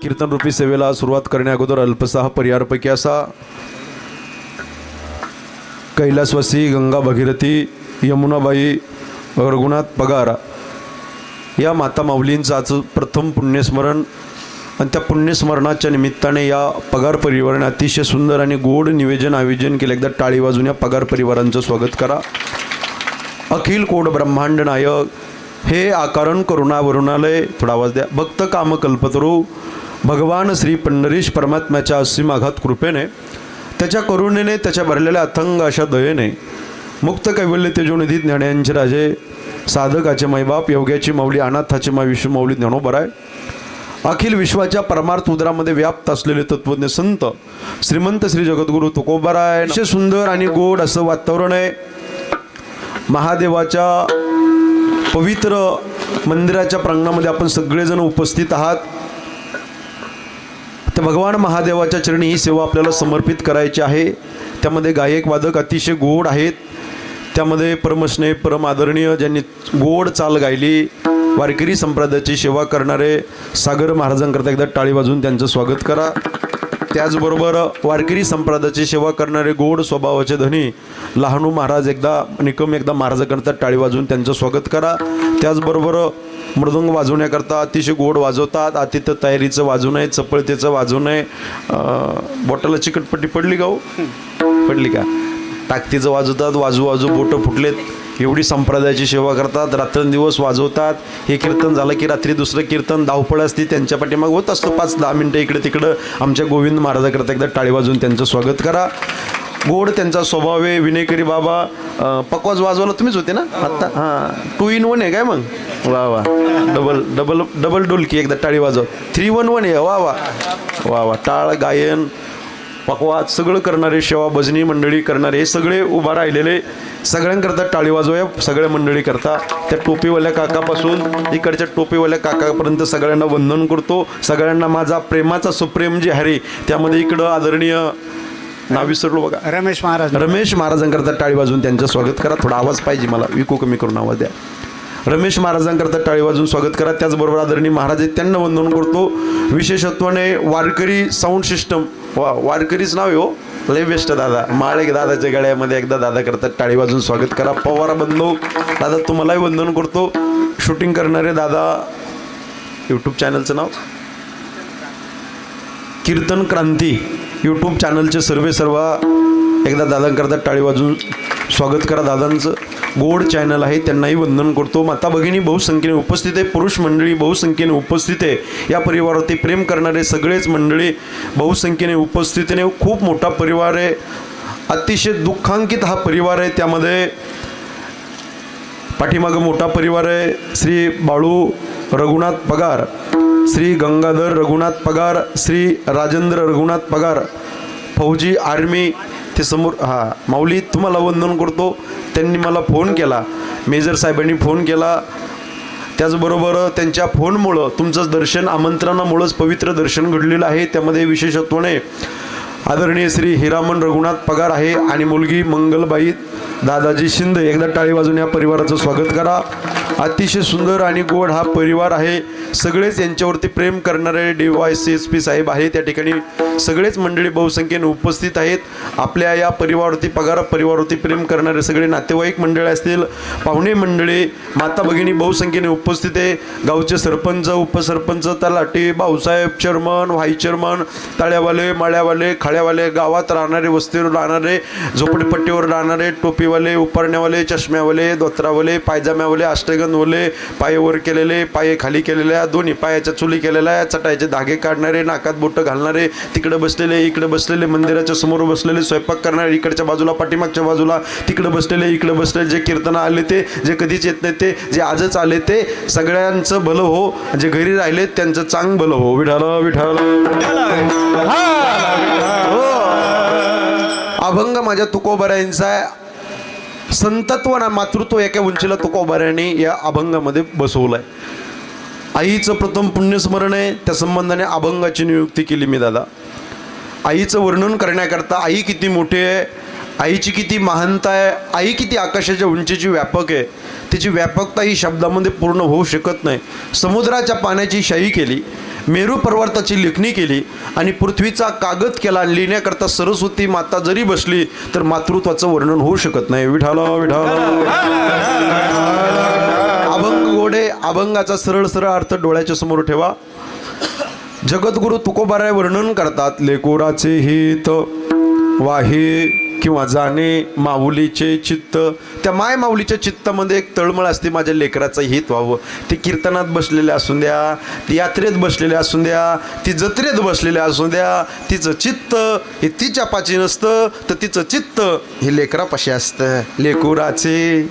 कीर्तन रूपी सेवेला सुरुवात करण्या अगोदर अल्पसा पर्यारपैकी असा कैलासवासी गंगा भगीरथी यमुनाबाई रघुनाथ पगार या माता माऊलींचं आज प्रथम पुण्यस्मरण आणि त्या पुण्यस्मरणाच्या निमित्ताने या पगार परिवाराने अतिशय सुंदर आणि गोड निवेदन आयोजन केलं. एकदा टाळी वाजून या पगार परिवारांचं स्वागत करा. अखिल कोड ब्रह्मांड नायक हे आकारण करुणा वरुणालय, थोडा आवाज द्या. भक्त काम कल्पतरू भगवान श्री पंढरीश परमात्म्याच्या असीम आघात कृपेने, त्याच्या करुणेने, त्याच्या भरलेल्या अथंग अशा दयेने मुक्त कैवल्य तेजोनिधी ज्ञानांचे राजे, साधकाचे माईबाप, योग्याची माऊली, अनाथाची माई विश्व माऊली ज्ञानोबराय, अखिल विश्वाच्या परमार्थ उदरामध्ये व्याप्त असलेले तत्वज्ञ संत श्रीमंत श्री जगद्गुरु तुकोबाराय. अतिशय सुंदर आणि गोड असं वातावरण आहे. महादेवाच्या पवित्र मंदिराच्या प्रांगणामध्ये आपण सगळेजण उपस्थित आहात. तर भगवान महादेवाच्या चरणी ही सेवा आपल्याला समर्पित करायची आहे. त्यामध्ये गायक वादक अतिशय गोड आहेत. त्यामध्ये परमस्नेह परम आदरणीय ज्यांनी गोड चाल गायली वारकरी संप्रदायाची सेवा करणारे सागर महाराजांकरता एकदा टाळी वाजून त्यांचं स्वागत करा. त्याचबरोबर वारकरी संप्रदायाची सेवा करणारे गोड स्वभावाचे धनी लहानू महाराज एकदा महाराजांकरता टाळी वाजून त्यांचं स्वागत करा. त्याचबरोबर मृदंग वाजवण्याकरता अतिशय गोड वाजवतात. आतिथ्य तयारीचं वाजू नये, चपळतेचं वाजू नये. बॉटलला चिकटपट्टी पडली का हो? पडली का? टाकतीचं वाजवतात. वाजू वाजू बोटं फुटलेत. एवढी संप्रदायाची सेवा करतात. रात्रंदिवस वाजवतात. हे कीर्तन झालं की रात्री दुसरं कीर्तन धावपळ असते त्यांच्या पाठीमाग होत असतं 5-10 मिनटं इकडे तिकडं. आमच्या गोविंद महाराजाकरता एकदा टाळी वाजवून त्यांचं स्वागत करा. गोड त्यांचा स्वभाव आहे. विनयकरी बाबा. पकवाज वाजवला तुम्हीच होते ना आत्ता? हां, 2 in 1 आहे काय मग? वा वा. डबल डोलकी एकदा टाळी वाजव. 3 in 1 आहे. वा वा वा वा. टाळ, गायन, पकवाज सगळं करणारे, सेवा भजनी मंडळी करणारे, हे सगळे उभा राहिलेले सगळ्यांकरता टाळी वाजवूया. सगळ्या मंडळी करता त्या टोपीवाल्या काकापासून इकडच्या टोपीवाल्या काकापर्यंत सगळ्यांना वंदन करतो. सगळ्यांना माझा प्रेमाचा सुप्रेम जे हरे. त्यामध्ये इकडं आदरणीय नाव विसरलो बघा, रमेश महाराजांकरता टाळी वाजून त्यांचं स्वागत करा. थोडा आवाज पाहिजे मला, विको कमी करून आवाज द्या. रमेश महाराजांकरता टाळी वाजून स्वागत करा. त्याचबरोबर आदरणीय महाराज आहेत त्यांना वंदन करतो. विशेषत्वाने वारकरी साऊंड सिस्टम, वारकरीच नाव आहे हो, लय बेस्ट दादा. माळेक दादाच्या गळ्यामध्ये एकदा दादा करतात टाळी वाजून स्वागत करा. पवार बंधू दादा तुम्हालाही वंदन करतो. शूटिंग करणारे दादा, यूट्यूब चॅनलचं नाव कीर्तन क्रांती, यूट्यूब चॅनलचे सर्व एकदा दादांकरता टाळी वाजून स्वागत करा. दादांचं गोड चॅनल आहे, त्यांनाही वंदन करतो. माता भगिनी बहुसंख्येने उपस्थित आहे. पुरुष मंडळी बहुसंख्येने उपस्थित आहे. या परिवारावरती प्रेम करणारे सगळेच मंडळी बहुसंख्येने उपस्थित आहे. खूप मोठा परिवार आहे. अतिशय दुःखांकित हा परिवार आहे. त्यामध्ये पाठीमागं मोठा परिवार आहे. श्री बाळू रघुनाथ पगार, श्री गंगाधर रघुनाथ पगार, श्री राजेंद्र रघुनाथ पगार, फौजी आर्मी. ते समोर माऊली तुम्हाला वंदन करतो. त्यांनी मला फोन केला, मेजर साहेबांनी फोन केला. त्याचबरोबर त्यांच्या फोनमुळं तुमचं दर्शन आमंत्रणामुळंच पवित्र दर्शन घडलेलं आहे. त्यामध्ये विशेषत्वाने आदरणीय श्री हिरामन रघुनाथ पगार आहे आणि मुलगी मंगलबाई दादाजी शिंदे. एकदा टाळी वाजून या परिवाराचं स्वागत करा. अतिशय सुंदर आणि गोड हा परिवार आहे. सगळेच यांच्यावरती प्रेम करणारे DYCSP साहेब आहे. त्या ठिकाणी सगळेच मंडळी बहुसंख्येने उपस्थित आहेत. आपल्या या परिवारावरती प्रेम करणारे सगळे नातेवाईक मंडळी असतील, पाहुणे मंडळी, माता भगिनी बहुसंख्येने उपस्थित आहे. गावचे सरपंच, उपसरपंच, तलाठी, भाऊसाहेब, चेअरमन, व्हाईस चेअरमन, तळ्यावाले, माळ्यावाले, खाड्यावाले, गावात राहणारे, वस्तीवर राहणारे, झोपडपट्टीवर राहणारे, टोपीवाले, उपरण्यावाले, चष्म्यावाले, धोत्रावाले, पायजाम्यावाले, अष्टगंधवाले, पाय वर केलेले, पाय खाली केलेल्या, दोन्ही पायाच्या चुली केलेल्या, चटायचे धागे काढणारे, नाकात बोटं घालणारे, तिकडे बसलेले, इकडे बसलेले, मंदिराच्या समोर बसलेले, स्वयंपाक करणारे, इकडच्या बाजूला, पाठीमागच्या बाजूला, तिकडे बसलेले, इकडे बसलेले, जे कीर्तना आले ते, जे कधीच येत नाही ते, जे आजच आले ते, सगळ्यांचं भलं हो. जे घरी राहिले त्यांचं चांग भलं हो. विठाल विठाल. अभंग माझ्या तुकोबारायांचा संतत्व ना मातृत्व एका उंचीला तुकोबारायांनी या अभंगामध्ये बसवलंय. आईचं प्रथम पुण्यस्मरण आहे. त्या संबंधाने अभंगाची नियुक्ती केली मी दादा. आईचं वर्णन करण्याकरता आई किती मोठी आहे, आईची किती महानता आहे, आई किती आकाशाच्या उंचीची व्यापक आहे, तिची व्यापकता ही शब्दामध्ये पूर्ण होऊ शकत नाही. समुद्राच्या पाण्याची शाई केली, मेरू पर्वताची लेखणी केली आणि पृथ्वीचा कागद केला आणि लिहिण्याकरता सरस्वती माता जरी बसली तर मातृत्वाचं वर्णन होऊ शकत नाही. विठाला विठाला. अभंग गोडे. अभंगाचा सरळ सरळ अर्थ डोळ्याच्या समोर ठेवा. जगद्गुरु तुकोबाराय वर्णन करतात, लेकुराचे हित वाहे किंवा जाणे माऊलीचे चित्त. त्या माय माऊलीच्या चित्तामध्ये एक तळमळ असते, माझ्या लेकराचं हित व्हावं. ते कीर्तनात बसलेले असून द्या, ती यात्रेत बसलेले असून द्या, ती जत्रेत बसलेले असून द्या, तिचं चित्त हे तिच्या पाची नसतं तर तिचं चित्त हे लेकरापाशी असतं. लेकुराचे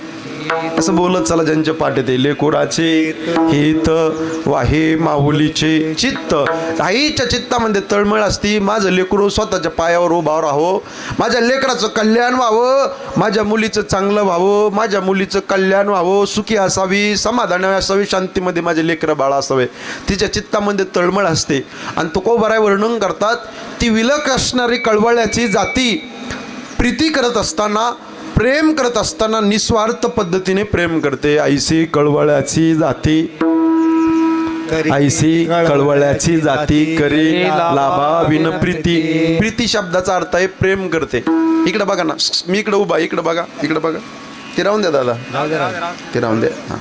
असं बोलत चला ज्यांच्या पाठ येते, लेकुराचे हित वाहे माऊलीचे चित्त. आईच्या चित्तामध्ये तळमळ असती, माझं लेकरू स्वतःच्या पायावर उभा राहावं, माझ्या लेकराचं कल्याण व्हावं, माझ्या मुलीचं चांगलं व्हावं, माझ्या मुलीचं कल्याण व्हावं, सुखी असावी, समाधानी असावी, शांतीमध्ये माझे लेकरं बाळा असावे. तिच्या चित्तामध्ये तळमळ असते. आणि तुकोबाराय वर्णन करतात, ती विलक असणारी कळवळ्याची जाती प्रीती करत असताना, प्रेम करत असताना निस्वार्थ पद्धतीने प्रेम करते. ऐसी कळवळ्याची जाती, ऐसी कळवळ्याची जाती करी लाभा विन प्रीती. प्रीती शब्दाचा अर्थ आहे प्रेम करते. इकडे बघा ना, मी इकडे उभा, इकडे बघा, इकडे बघा. ते राहून द्या दादा, ते राहून द्या.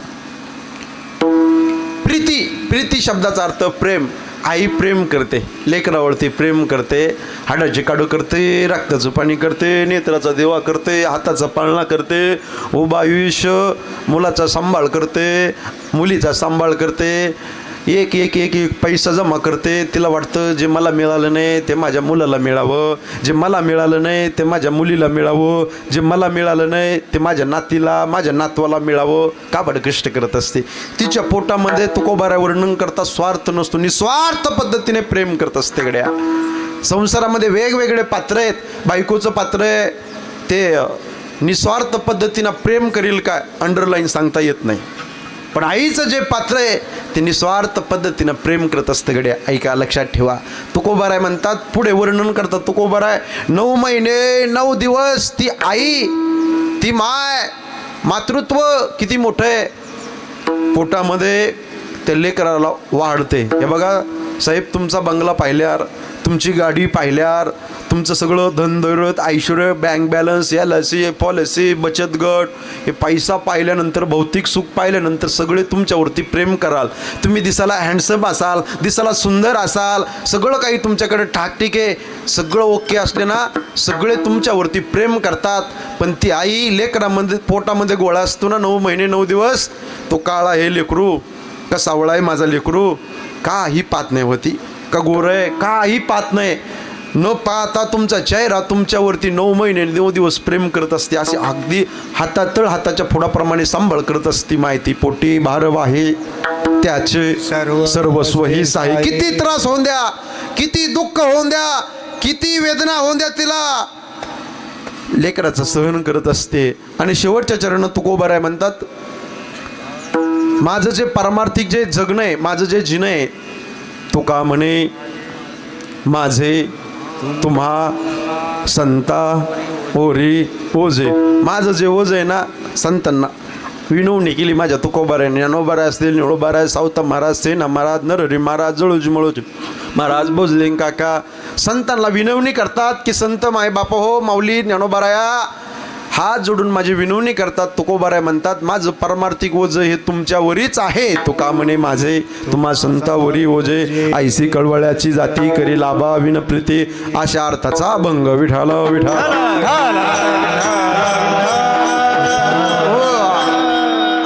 प्रीती. प्रीती शब्दाचा अर्थ प्रेम. आई प्रेम करते, लेकरावरती प्रेम करते, हाडाची काढू करते, रक्ताचं पाणी करते, नेत्राचा देवा करते, हाताचा पाळणा करते, उभा आयुष्य मुलाचा सांभाळ करते, मुलीचा सांभाळ करते, एक एक एक एक पैसा जमा करते. तिला वाटतं जे मला मिळालं नाही ते माझ्या मुलाला मिळावं, जे मला मिळालं नाही ते माझ्या मुलीला मिळावं, जे मला मिळालं नाही ते माझ्या नातीला, माझ्या नातवाला मिळावं. काबड कष्ट करत असते. तिच्या पोटामध्ये तुकोबाराय वर्णन करता स्वार्थ नसतो, निस्वार्थ पद्धतीने प्रेम करत असते. गड्या संसारामध्ये वेगवेगळे पात्र आहेत. बायकोचं पात्र आहे ते निस्वार्थ पद्धतीनं प्रेम करील काय अंडरलाईन सांगता येत नाही, पण आईचं जे पात्र आहे ते निस्वार्थ पद्धतीनं प्रेम करत असतं. गड्या ऐका, लक्षात ठेवा. तुकोबाराय म्हणतात, पुढे वर्णन करतात तुकोबाराय, 9 महिने 9 दिवस ती आई, ती माय, मातृत्व किती मोठं आहे. पोटामध्ये ते लेकराला वाढते. हे बघा साहेब, तुमचा बंगला पाहिल्यावर, तुमची गाडी पाहिल्यावर, तुमचं सगळं धनदौलत ऐश्वर्य, बँक बॅलन्स, LIC पॉलिसी, बचत गट, हे पैसा पाहिल्यानंतर, भौतिक सुख पाहिल्यानंतर सगळे तुमच्यावरती प्रेम कराल. तुम्ही दिसायला हँडसम असाल, दिसायला सुंदर असाल, सगळं काही तुमच्याकडे ठाकठीक आहे, सगळं ओके असले ना, सगळे तुमच्यावरती प्रेम करतात. पण ती आई लेकरामध्ये पोटामध्ये गोळा असतो ना, 9 महिने 9 दिवस, तो काळा हे लेकरू का सावळा आहे माझा लेकरू, काही पात नाही होती, का गोर आहे काही पात नाही, न पाहता तुमचा चेहरा तुमच्यावरती 9 महिने 9 दिवस प्रेम करत असते. असे अगदी हातातळ हाताच्या फोडाप्रमाणे सांभाळ करत असते. माहिती पोटी भारव आहे त्याचे सर्वस्व ही आहे. किती त्रास होऊन द्या, किती दुःख होऊन द्या, किती वेदना होऊन द्या, तिला लेकराचं सहन करत असते. आणि शेवटच्या चरणात तुकोबाराय म्हणतात, माझं जे पारमार्थिक जे जगणं आहे, माझं जे जिणं आहे, तुका म्हणे माझे तुम्हा संता ओरी ओझे. माझं जे ओझ आहे ना, संतांना विनवणी केली माझ्या तुकोबारायने. ज्ञानोबाराय असतील, निळोबाराय, सावता महाराज, सेना महाराज, नरहरी महाराज, जळूजी मळूजी महाराज, भोजलिंग काका, संतांना विनवणी करतात की संत माय बाप हो, माऊली ज्ञानोबाराया हात जोडून माझी विनवणी करतात. तुकोबाराय म्हणतात, माझं परमार्थिक ओझ हे तुमच्यावरीच आहे. तुका म्हणे माझे तुम्हा संतावरी ओझे, ऐसी कळवळ्याची जाती करी लाभा विन प्रीती. अशा अर्थाचा अभंग. विठाल विठाल.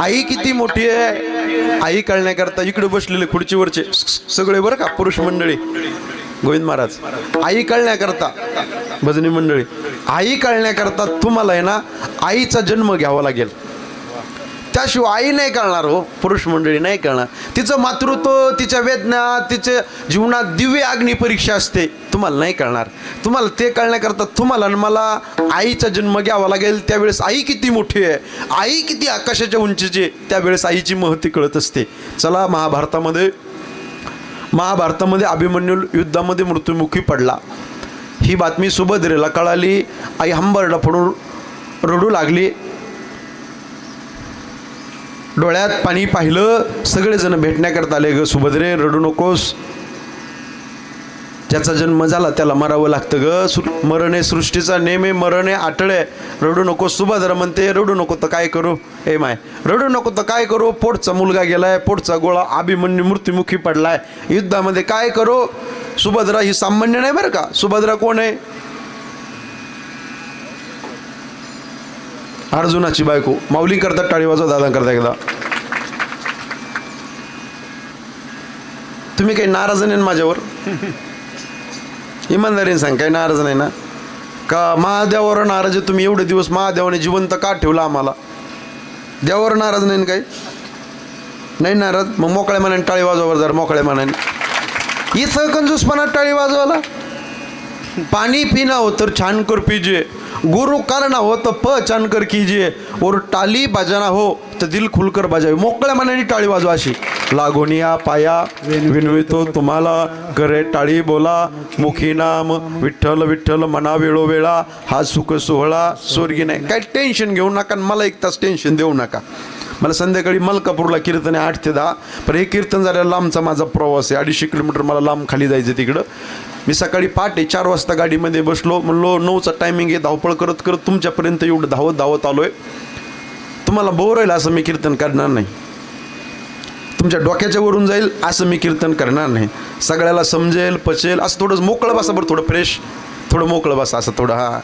आई किती मोठी आहे. आई कळण्याकरता इकडे बसलेले खुर्चीवरचे सगळे बरं का पुरुष मंडळी, गोविंद महाराज, आई कळण्याकरता भजनी मंडळी, आई कळण्याकरता तुम्हाला आहे ना आईचा जन्म घ्यावा लागेल. त्याशिवाय आई नाही कळणार हो, पुरुष मंडळी नाही कळणार. तिचं मातृत्व, तिच्या वेदना, तिच्या जीवनात दिव्य अग्नी परीक्षा असते, तुम्हाला नाही कळणार. तुम्हाला ते कळण्याकरता तुम्हाला मला आईचा जन्म घ्यावा लागेल. त्यावेळेस आई किती मोठी आहे, आई किती आकाशाच्या उंचीची, त्यावेळेस आईची महती कळत असते. चला, महाभारतामध्ये अभिमन्यू युद्धामध्ये मृत्युमुखी पडला. ही बातमी सुभद्रेला कळाली. आई हंबरडा पडून रडू लागली. डोळ्यात पाणी पाहिलं. सगळेजण भेटण्याकरता आले. ग सुभद्रे, रडू नकोस, ज्याचा जन्म झाला त्याला मरावं लागतं ग. मरण हे सृष्टीचा नेम आहे, मरण हे आटळे. रडू नको. सुभद्रा म्हणते रडू नको तर काय करू. ए माय, रडू नको तर काय करू. पोटचा मुलगा गेलाय, पोटचा गोळा अभिमन्यू मृत्युमुखी पडलाय, युद्धामध्ये काय करू. सुभद्रा ही सामान्य नाही बरं का. सुभद्रा कोण आहे? अर्जुनाची बायको. माऊली करतात टाळी वाजवा, दादा करता एकदा. तुम्ही काही नाराज नाही माझ्यावर? इमानदारीने सांग, काही नाराज नाही ना? का महादेवावर नाराज आहे तुम्ही? एवढे दिवस महादेवाने जिवंत का ठेवला आम्हाला? देवावर नाराज नाही काही? नाही नाराज? मग मोकळ्या मनाने टाळी वाजवावर जर मोकळ्या मनाने. इथं कंजूसपणा टाळी वाजवाला. पानी पीना हो तर छान कर पीजिए, गुरु करना हो तो पहचान कर कीजिए, और टाली बजाना हो तर दिल खुलकर बजावे. मोकळ्या मनाने टाळी वाजवा अशी. लागोनिया पाया विनवितो तुम्हाला, करे टाळी बोला मुखी नाम विठ्ठल विठ्ठल मना वेळोवेळा, हा सुख सोहळा स्वर्गी नाही. काही टेन्शन घेऊ नका, मला 1 तास टेन्शन देऊ नका. मला संध्याकाळी मलकापूरला कीर्तन आहे 8 ते 10. पण हे कीर्तन झाल्यावर लांबचा माझा प्रवास आहे, 250 किलोमीटर मला लांब खाली जायचं तिकडं. मी सकाळी पहाटे 4 वाजता गाडीमध्ये बसलो, म्हणलो 9चा टायमिंग आहे. धावपळ करत करत तुमच्यापर्यंत एवढं धावत आलोय. तुम्हाला बोर होईल असं मी कीर्तन करणार नाही, तुमच्या डोक्याच्या वरून जाईल असं मी कीर्तन करणार नाही. सगळ्याला समजेल पचेल असं थोडं मोकळं बसा बरं, थोडं फ्रेश, थोडं मोकळं बसा असं थोडं. हां,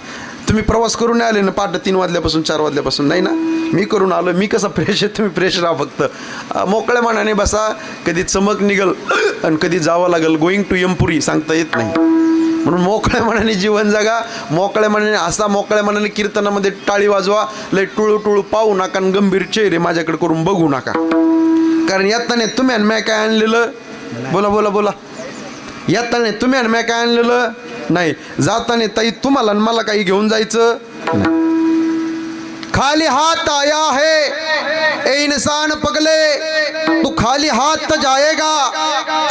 तुम्ही प्रवास करून नाही आले ना पहाटे 3 वाजल्यापासून 4 वाजल्यापासून? नाही ना, मी करून आलो. मी कसं फ्रेश आहे, तुम्ही फ्रेश राहा. फक्त मोकळ्या मनाने बसा. कधी चमक निघल आणि कधी जावं लागेल. गोईंग टू यमपुरी सांगता येत नाही, म्हणून मोकळ्या मनाने जीवन जगा, मोकळ्या मनाने असा, मोकळ्या मनाने कीर्तनामध्ये टाळी वाजवा. लय टुळू टुळू पाहू नका आणि गंभीर चेहरे माझ्याकडे करून बघू नका. कारण येताना तुम्ही आणि मी काय आणलेलं, बोला बोला बोला, येताना तुम्ही आणि मी काय आणलेलं नाही, जाताना ताई तुम्हाला आणि मला काही घेऊन जायचं नाही. खाली हाथ आया है ए इंसान पगले, तू खाली हाथ जाएगा.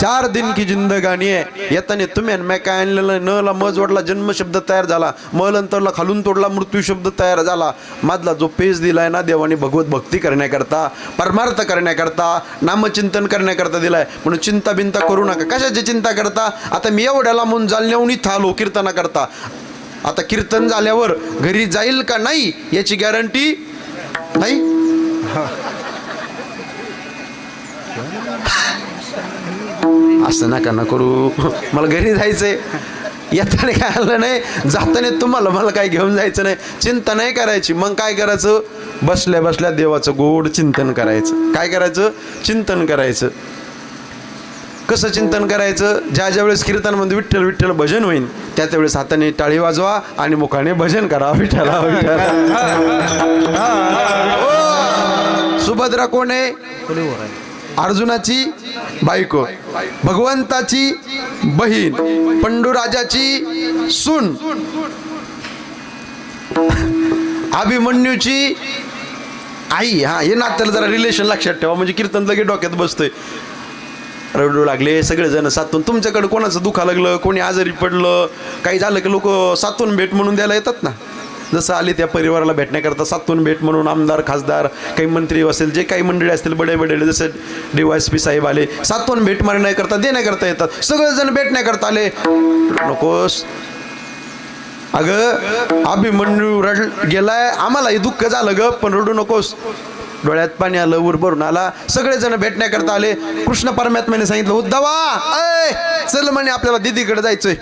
4 दिन की जिंदगानी आहे. येताना तुम्ही आणि मी काय आणलेलं. न ला म जोडला जन्म शब्द तयार झाला, म नंतरला खालून तोडला मृत्यू शब्द तयार झाला. मधला जो पेज दिलाय ना देवाने भगवत भक्ती करण्याकरता, परमार्थ करण्याकरता, नामचिंतन करण्याकरता दिलाय. म्हणून चिंता बिंता करू नका. कशाची चिंता करता? आता मी एवढ्याला म्हणून जालन्याहून इथं आलो कीर्तना करता. आता कीर्तन झाल्यावर घरी जाईल का नाही याची गॅरंटी नाही. असं नका ना करू. मला घरी जायचंय, येताना काय आलं नाही, जाताना तुम्हाला मला काय घेऊन जायचं नाही. चिंता नाही करायची. मग काय करायचं? बसल्या बसल्या देवाचं गोड चिंतन करायचं. काय करायचं? चिंतन करायचं. कसं चिंतन करायचं? ज्या वेळेस कीर्तनामध्ये विठ्ठल विठ्ठल भजन होईल त्या त्यावेळेस हाताने टाळी वाजवा आणि मुखाने भजन करा. विठ्ठला विठ्ठला. सुभद्रा कोण आहे? अर्जुनाची बायको, भगवंताची बहीण, पंडूराजाची सून, अभिमन्यूची आई. हा, हे नात्याला जरा रिलेशन लक्षात ठेवा, म्हणजे कीर्तन लगे डोक्यात बसतंय. रडू लागले सगळेजण सातून. तुमच्याकडे कोणाचं दुखा लागलं, कोणी आजारी पडलं, काही झालं की लोक सातून भेट म्हणून द्यायला येतात ना. जसं आले त्या परिवाराला भेटण्याकरता सातून भेट म्हणून आमदार खासदार काही मंत्री असेल, जे काही मंडळी असतील बडे बडे, जसं DYSP साहेब आले, सातून भेट मारण्याकरता देण्याकरता येतात. सगळेजण भेटण्याकरता आले. नकोस अगं, अभिमन्यू गेलाय, आम्हालाही दुःख झालं ग, पण रडू नकोस. डोळ्यात पाणी आलं, वर भरून आला. सगळेजण भेटण्याकरता आले. कृष्ण परमात्म्याने सांगितलं, उद्धवा चल म्हणे आपल्याला दीदीकडे जायचंय.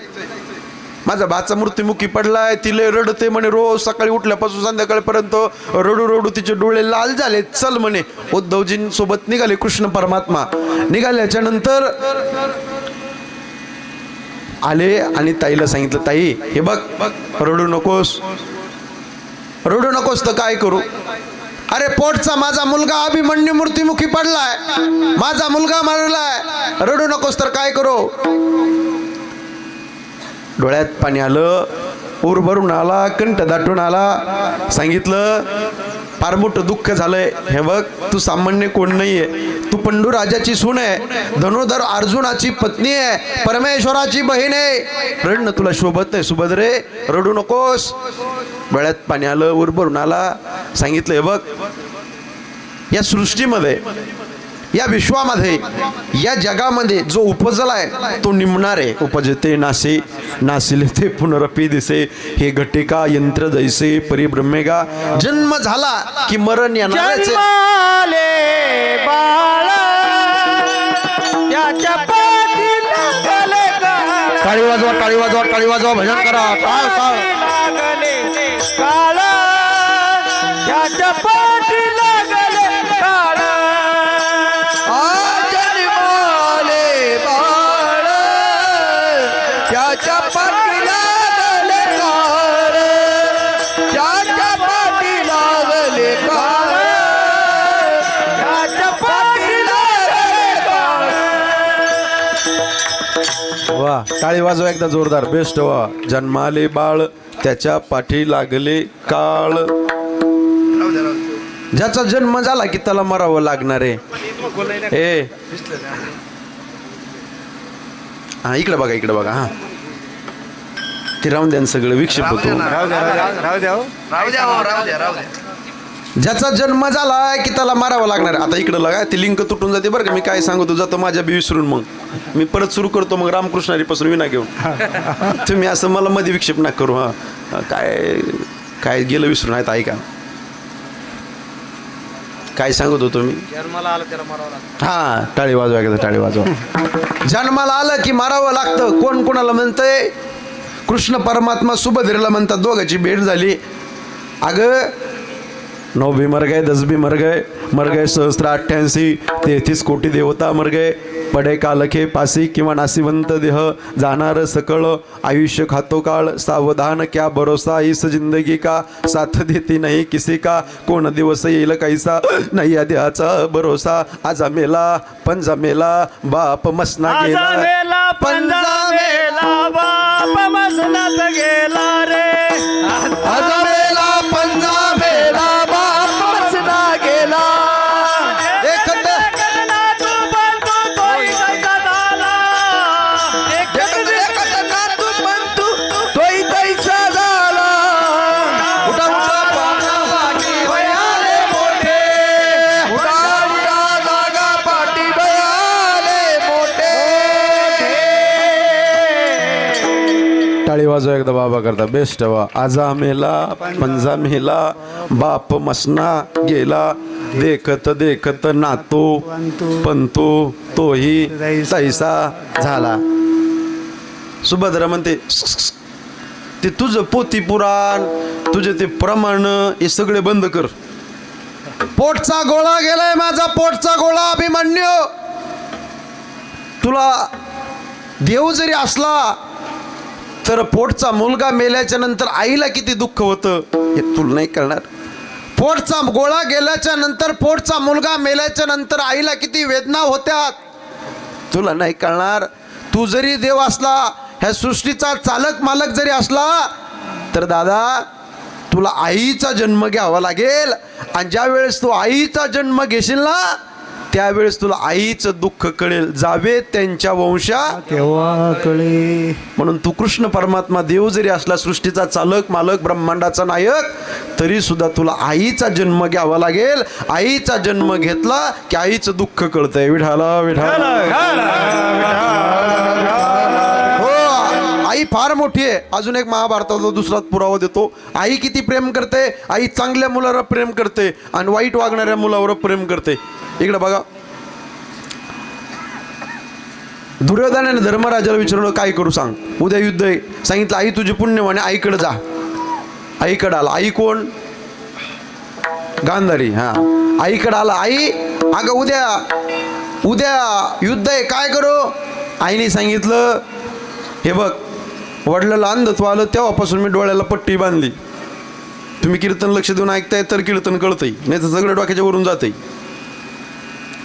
माझा भाचा मृत्युमुखी पडलाय, तिले रडते म्हणे. रोज सकाळी उठल्यापासून संध्याकाळपर्यंत रडू रडू तिचे डोळे लाल झाले. चल म्हणे. उद्धवजींसोबत निघाले कृष्ण परमात्मा. निघाल्याच्या नंतर आले आणि ताईला सांगितलं, ताई हे बघ, रडू नकोस, रडू नकोस तर काय करू? अरे पोटचा माझा मुलगा अभिमन्यू मृत्युमुखी पडलाय, माझा मुलगा मरलाय, रडू नकोस तर काय करू? डोळ्यात पाणी आलं, ऊर भरून आला, कंठ दाटून आला. सांगितलं, फार मोठं दुःख झालंय. हे बघ, तू सामान्य कोण नाहीये, तू पंडूराजाची सून आहे, धनुधर अर्जुनाची पत्नी आहे, परमेश्वराची बहीण आहे. रडणं तुला शोभत नाही सुभद्रे, रडू नकोस. डोळ्यात पाणी आलं, ऊर भरून आला. सांगितलं, हे बघ, या सृष्टीमध्ये या विश्वामध्ये या जगामध्ये जो उपजलाय तो निमणार आहे. उपजते नासे नासिले ते पुनरपी दिसे हे घटिका यंत्र जैसे परिब्रह्मेगा. जन्म झाला की मरण येणारच आहे. टाळी वाजवा टाळी वाजवा टाळी वाजवा भजन करा. टाळ टाळ जन्माले बाळ त्याच्या पाठी लागले काळ, त्याच्या पाठी लागले काळ, त्याच्या पाठी लागले काळ. वा टाळी वाजवा एकदा जोरदार. बेस्ट वा. जन्माले बाळ त्याच्या पाठी लागले काळ. ज्याचा जन्म झाला की त्याला मरावं लागणार आहे. ए हा इकडे बघा इकडे बघा. हा ते राहून द्या सगळं विक्षेप होतो. ज्याचा जन्म झाला की त्याला मारावं लागणार. आता इकडं लगा ती लिंक तुटून जाते बरं का. मी काय सांगतो जातो माझ्या बी विसरून. मग मी परत सुरू करतो. मग रामकृष्णारीपासून विना घेऊन तुम्ही असं मला मध्ये विक्षेप ना करू. हा काय काय गेलं विसरून आहेत. ऐका काय सांगत होतो मी. हा टाळी वाजवा एकदा टाळी वाजवा. जन्माला आलं की मारावं लागतं. कोण कोणाला म्हणतंय. कृष्ण परमात्मा सुभद्रेला म्हणतात. दोघांची भेट झाली. अगं 9 भी मर गए 10 भी मर गए सहस्त्र 33 कोटी देवता मर गए. पडे कालखे पासी किंवा नासिवंत देह जाणार सकळ. आयुष्य खातो काळ सावधान क्या भरोसा इस जिंदगी का. साथ देती नाही किसी का. कोण दिवस येईल कैसा नाही या देहाचा भरोसा. आजा मेला पंजा मेला बाप मसना गेला. पंजा मेला बाप मसनात गेला रे. आजा मेला पंजा मेला बाप मसना गेला. टाळी वाजवा एकदा बाबा करता. बेस्ट वा. आजा मेला पंजा मेला बाप मसना गेला. देखत देखत नातो पंतो तोही तैसा झाला. सुभद्रा म्हणते ते तुझं पोथी पुराण तुझे ते प्रमाण हे सगळे बंद कर. पोटचा गोळा गेलाय माझा पोटचा गोळा अभिमन्यू. तुला देव जरी असला तर पोटचा मुलगा मेल्याच्या नंतर आईला किती दुःख होतं हे तुला नाही कळणार. पोटचा गोळा गेल्याच्या नंतर पोटचा मुलगा मेल्याच्या नंतर आईला किती वेदना होत्या तुला नाही कळणार. तू जरी देव असला ह्या सृष्टीचा चालक मालक जरी असला तर दादा तुला आईचा जन्म घ्यावा लागेल. आणि ज्या वेळेस तू आईचा जन्म घेशील ना त्यावेळेस तुला आईचं दुःख कळेल. जावे त्यांच्या वंशा तेव्हा कळे. म्हणून तू कृष्ण परमात्मा देव जरी असला सृष्टीचा चालक मालक ब्रह्मांडाचा नायक तरी सुद्धा तुला आईचा जन्म घ्यावा लागेल. आईचा जन्म घेतला की आईचं दुःख कळतंय. विठाला विठाला. हो आई फार मोठी आहे. अजून एक महाभारताचा दुसरा पुरावा देतो. आई किती प्रेम करते. आई चांगल्या मुलावर प्रेम करते आणि वाईट वागणाऱ्या मुलावर प्रेम करते. इकडे बघा. दुर्योधनाने धर्मराजाला विचारलं काय करू सांग उद्या युद्ध आहे. सांगितलं आई तुझी पुण्यवाने आईकडे जा. आईकडे आला. आई कोण. गांधारी. हा आईकडे आला. आई अगं उद्या युद्ध आहे काय करू. आईने सांगितलं हे बघ वडिलाला अंधत्व आलं तेव्हापासून मी डोळ्याला पट्टी बांधली. तुम्ही कीर्तन लक्ष देऊन ऐकताय तर कीर्तन कळतंय नाही तर सगळं डोक्याच्या वरून जातंय.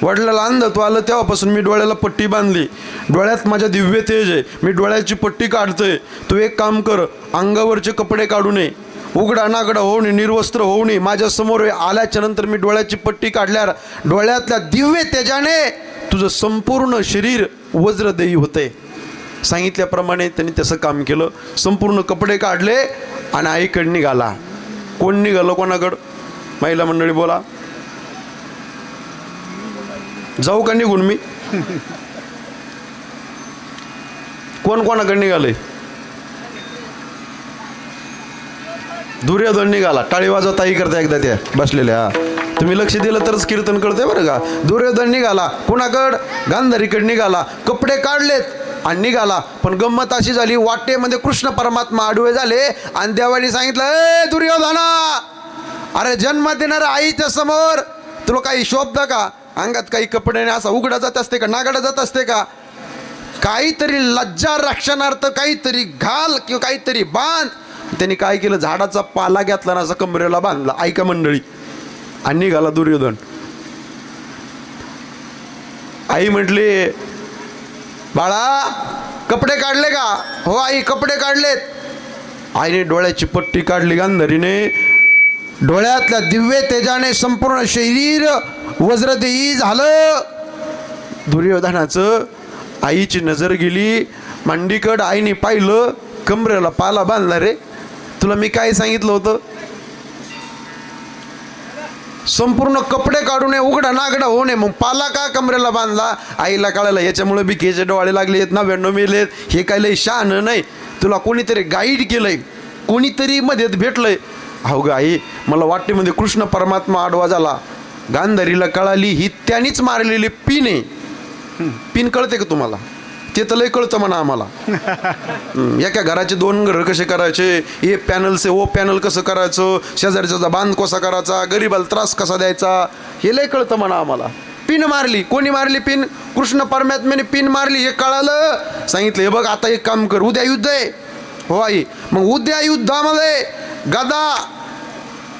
वडिलाला अंधत्व आलं तेव्हापासून मी डोळ्याला पट्टी बांधली. डोळ्यात माझ्या दिव्य तेज आहे. मी डोळ्याची पट्टी काढतोय. तू एक काम कर अंगावरचे कपडे काढू नये. उघडा नागडा होऊ नये. निर्वस्त्र होऊ नये. माझ्या समोर आल्याच्या नंतर मी डोळ्याची पट्टी काढल्यावर डोळ्यातल्या दिव्य तेजाने तुझं संपूर्ण शरीर वज्रदेही होते. सांगितल्याप्रमाणे त्यांनी तसं काम केलं. संपूर्ण कपडे काढले आणि आईकडे निघाला. कोण निघालं कोणाकडं. महिला मंडळी बोला. जाऊ का निघून मी? कोण कोणाकडे निघाले? दुर्योधन निघाला. टाळी वाजवा ताई करता एकदा त्या बसलेल्या. तुम्ही लक्ष दिलं तरच कीर्तन कळतंय बरं का. दुर्योधन निघाला. कुणाकड? गांधारीकडे निघाला. कपडे काढलेत आणि निघाला. पण गंमत अशी झाली, वाटेमध्ये कृष्ण परमात्मा आडवे झाले आणि देवाने सांगितलं, ए दुर्योधना, अरे जन्म देणाऱ्या आईच्या समोर तुला काही शोभतं का? अंगात काही कपडे नाही, असा उघडा जात असते का? नागडा जात असते का? काहीतरी लज्जा रक्षणार्थ काहीतरी घाल किंवा काहीतरी बांध. त्यांनी काय केलं? झाडाचा पाला घेतला ना, असा कमरेला बांधला. ऐका मंडळी. आणि निघाला दुर्योधन. आई म्हटली, बाळा कपडे काढले का? हो आई कपडे काढलेत. आईने डोळ्याची पट्टी काढली. गांधारीने डोळ्यातल्या दिव्य तेजाने संपूर्ण शरीर वज्रदेही झालं. दुर्योधनाचं आईची नजर गेली मांडीकड. आईने पाहिलं, कमरेला पाला बांधला. रे तुला मी काय सांगितलं होतं? संपूर्ण कपडे काढू नये, उघडा नागडा होऊ नये, मग पाला का कमरेला बांधला? आईला कळालं याच्यामुळे बिकेचे डोळे लागले, 99 मेलेत. हे काय लय शहाणं नाही, तुला कोणीतरी गाईड केलंय, कोणीतरी मध्येत भेटलंय. हो ग आई, मला वाटते म्हणजे कृष्ण परमात्मा आडवा झाला. गांधारीला कळाली ही त्यानीच मारलेली पिन आहे. पिन कळते का तुम्हाला? ते तर लय कळतं म्हणा आम्हाला. एका घराचे 2 घर कसे करायचे, ए पॅनल से ओ पॅनल कसं करायचं, शेजारचा बांध कसा करायचा, गरीबाला त्रास कसा द्यायचा, हे लय कळतं म्हणा आम्हाला. पिन मारली. कोणी मारली पिन? कृष्ण परमात्म्याने पिन मारली. हे कळालं. सांगितलं, हे बघ आता एक काम कर, उद्या युद्ध आहे. हो आई. मग उद्या युद्धामध्ये गदा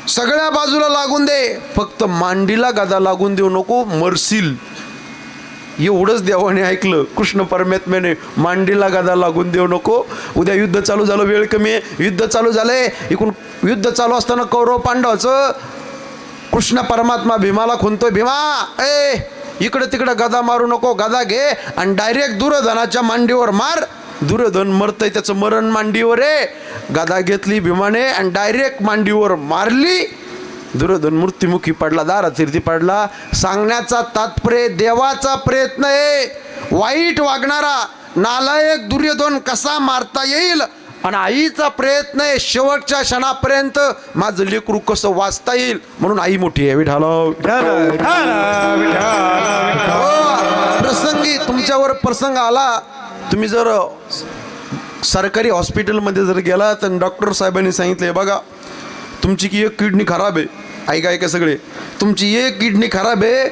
सगळ्या बाजूला लागून दे, फक्त मांडीला गदा लागून देऊ नको, मरशील. एवढंच देवाने ऐकलं. कृष्ण परमात्म्याने मांडीला गदा लागून देऊ नको. उद्या युद्ध चालू झालं, वेळ कमी आहे. युद्ध चालू झालंय. इकडून युद्ध चालू असताना कौरव पांडवाचं कृष्ण परमात्मा भीमाला खुनतोय. भीमा ए इकडे तिकडे गदा मारू नको, गदा घे आणि डायरेक्ट दुर्योधनाच्या मांडीवर मार. दुर्योधन मरतय, त्याचं मरण मांडीवर आहे. गदा घेतली भीमाने आणि डायरेक्ट मांडीवर मारली. दुर्योधन मृत्युमुखी पडला, दारातीर्थी पडला. सांगण्याचा तात्पर्य देवाचा प्रयत्न आहे. वाईट वागणारा नालायक दुर्योधन कसा मारता येईल, आणि आईचा प्रयत्न आहे शेवटच्या क्षणापर्यंत माझं लेकरू कसं वाचता येईल. म्हणून आई मोठी आहे. विठाला प्रसंगी तुमच्यावर प्रसंग आला. तुम्ही जर सरकारी हॉस्पिटलमध्ये जर गेला तर डॉक्टर साहेबांनी सांगितले, बघा तुमची की एक किडनी खराब आहे. ऐका ऐका सगळे, तुमची एक किडनी खराब आहे,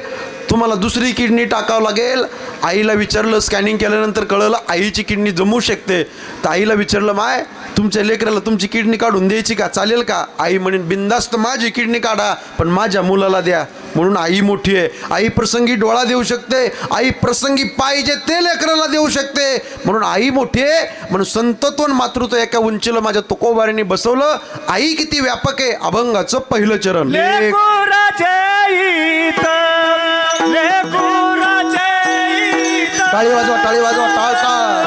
तुम्हाला दुसरी किडनी टाकावं लागेल. आईला विचारलं, स्कॅनिंग केल्यानंतर कळलं आईची किडनी जमू शकते. तर आईला विचारलं, माय तुमच्या लेकराला तुमची किडनी काढून द्यायची का, चालेल का? आई म्हणेन, बिंदास्त माझी किडनी काढा, पण माझ्या मुलाला द्या. म्हणून आई मोठी आहे. आई प्रसंगी डोळा देऊ शकते, आई प्रसंगी पाहिजे ते लेकराला देऊ शकते. म्हणून आई मोठी आहे. म्हणून संतत्व मातृत्व एका उंचीला माझ्या तुकोबारीने बसवलं. आई किती व्यापक आहे. अभंगाचं पहिलं चरण. टाळी वाजवा, टाळी वाजवा, टाळ टाळ.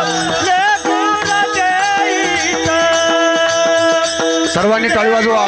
सर्वांनी टाळी वाजवा.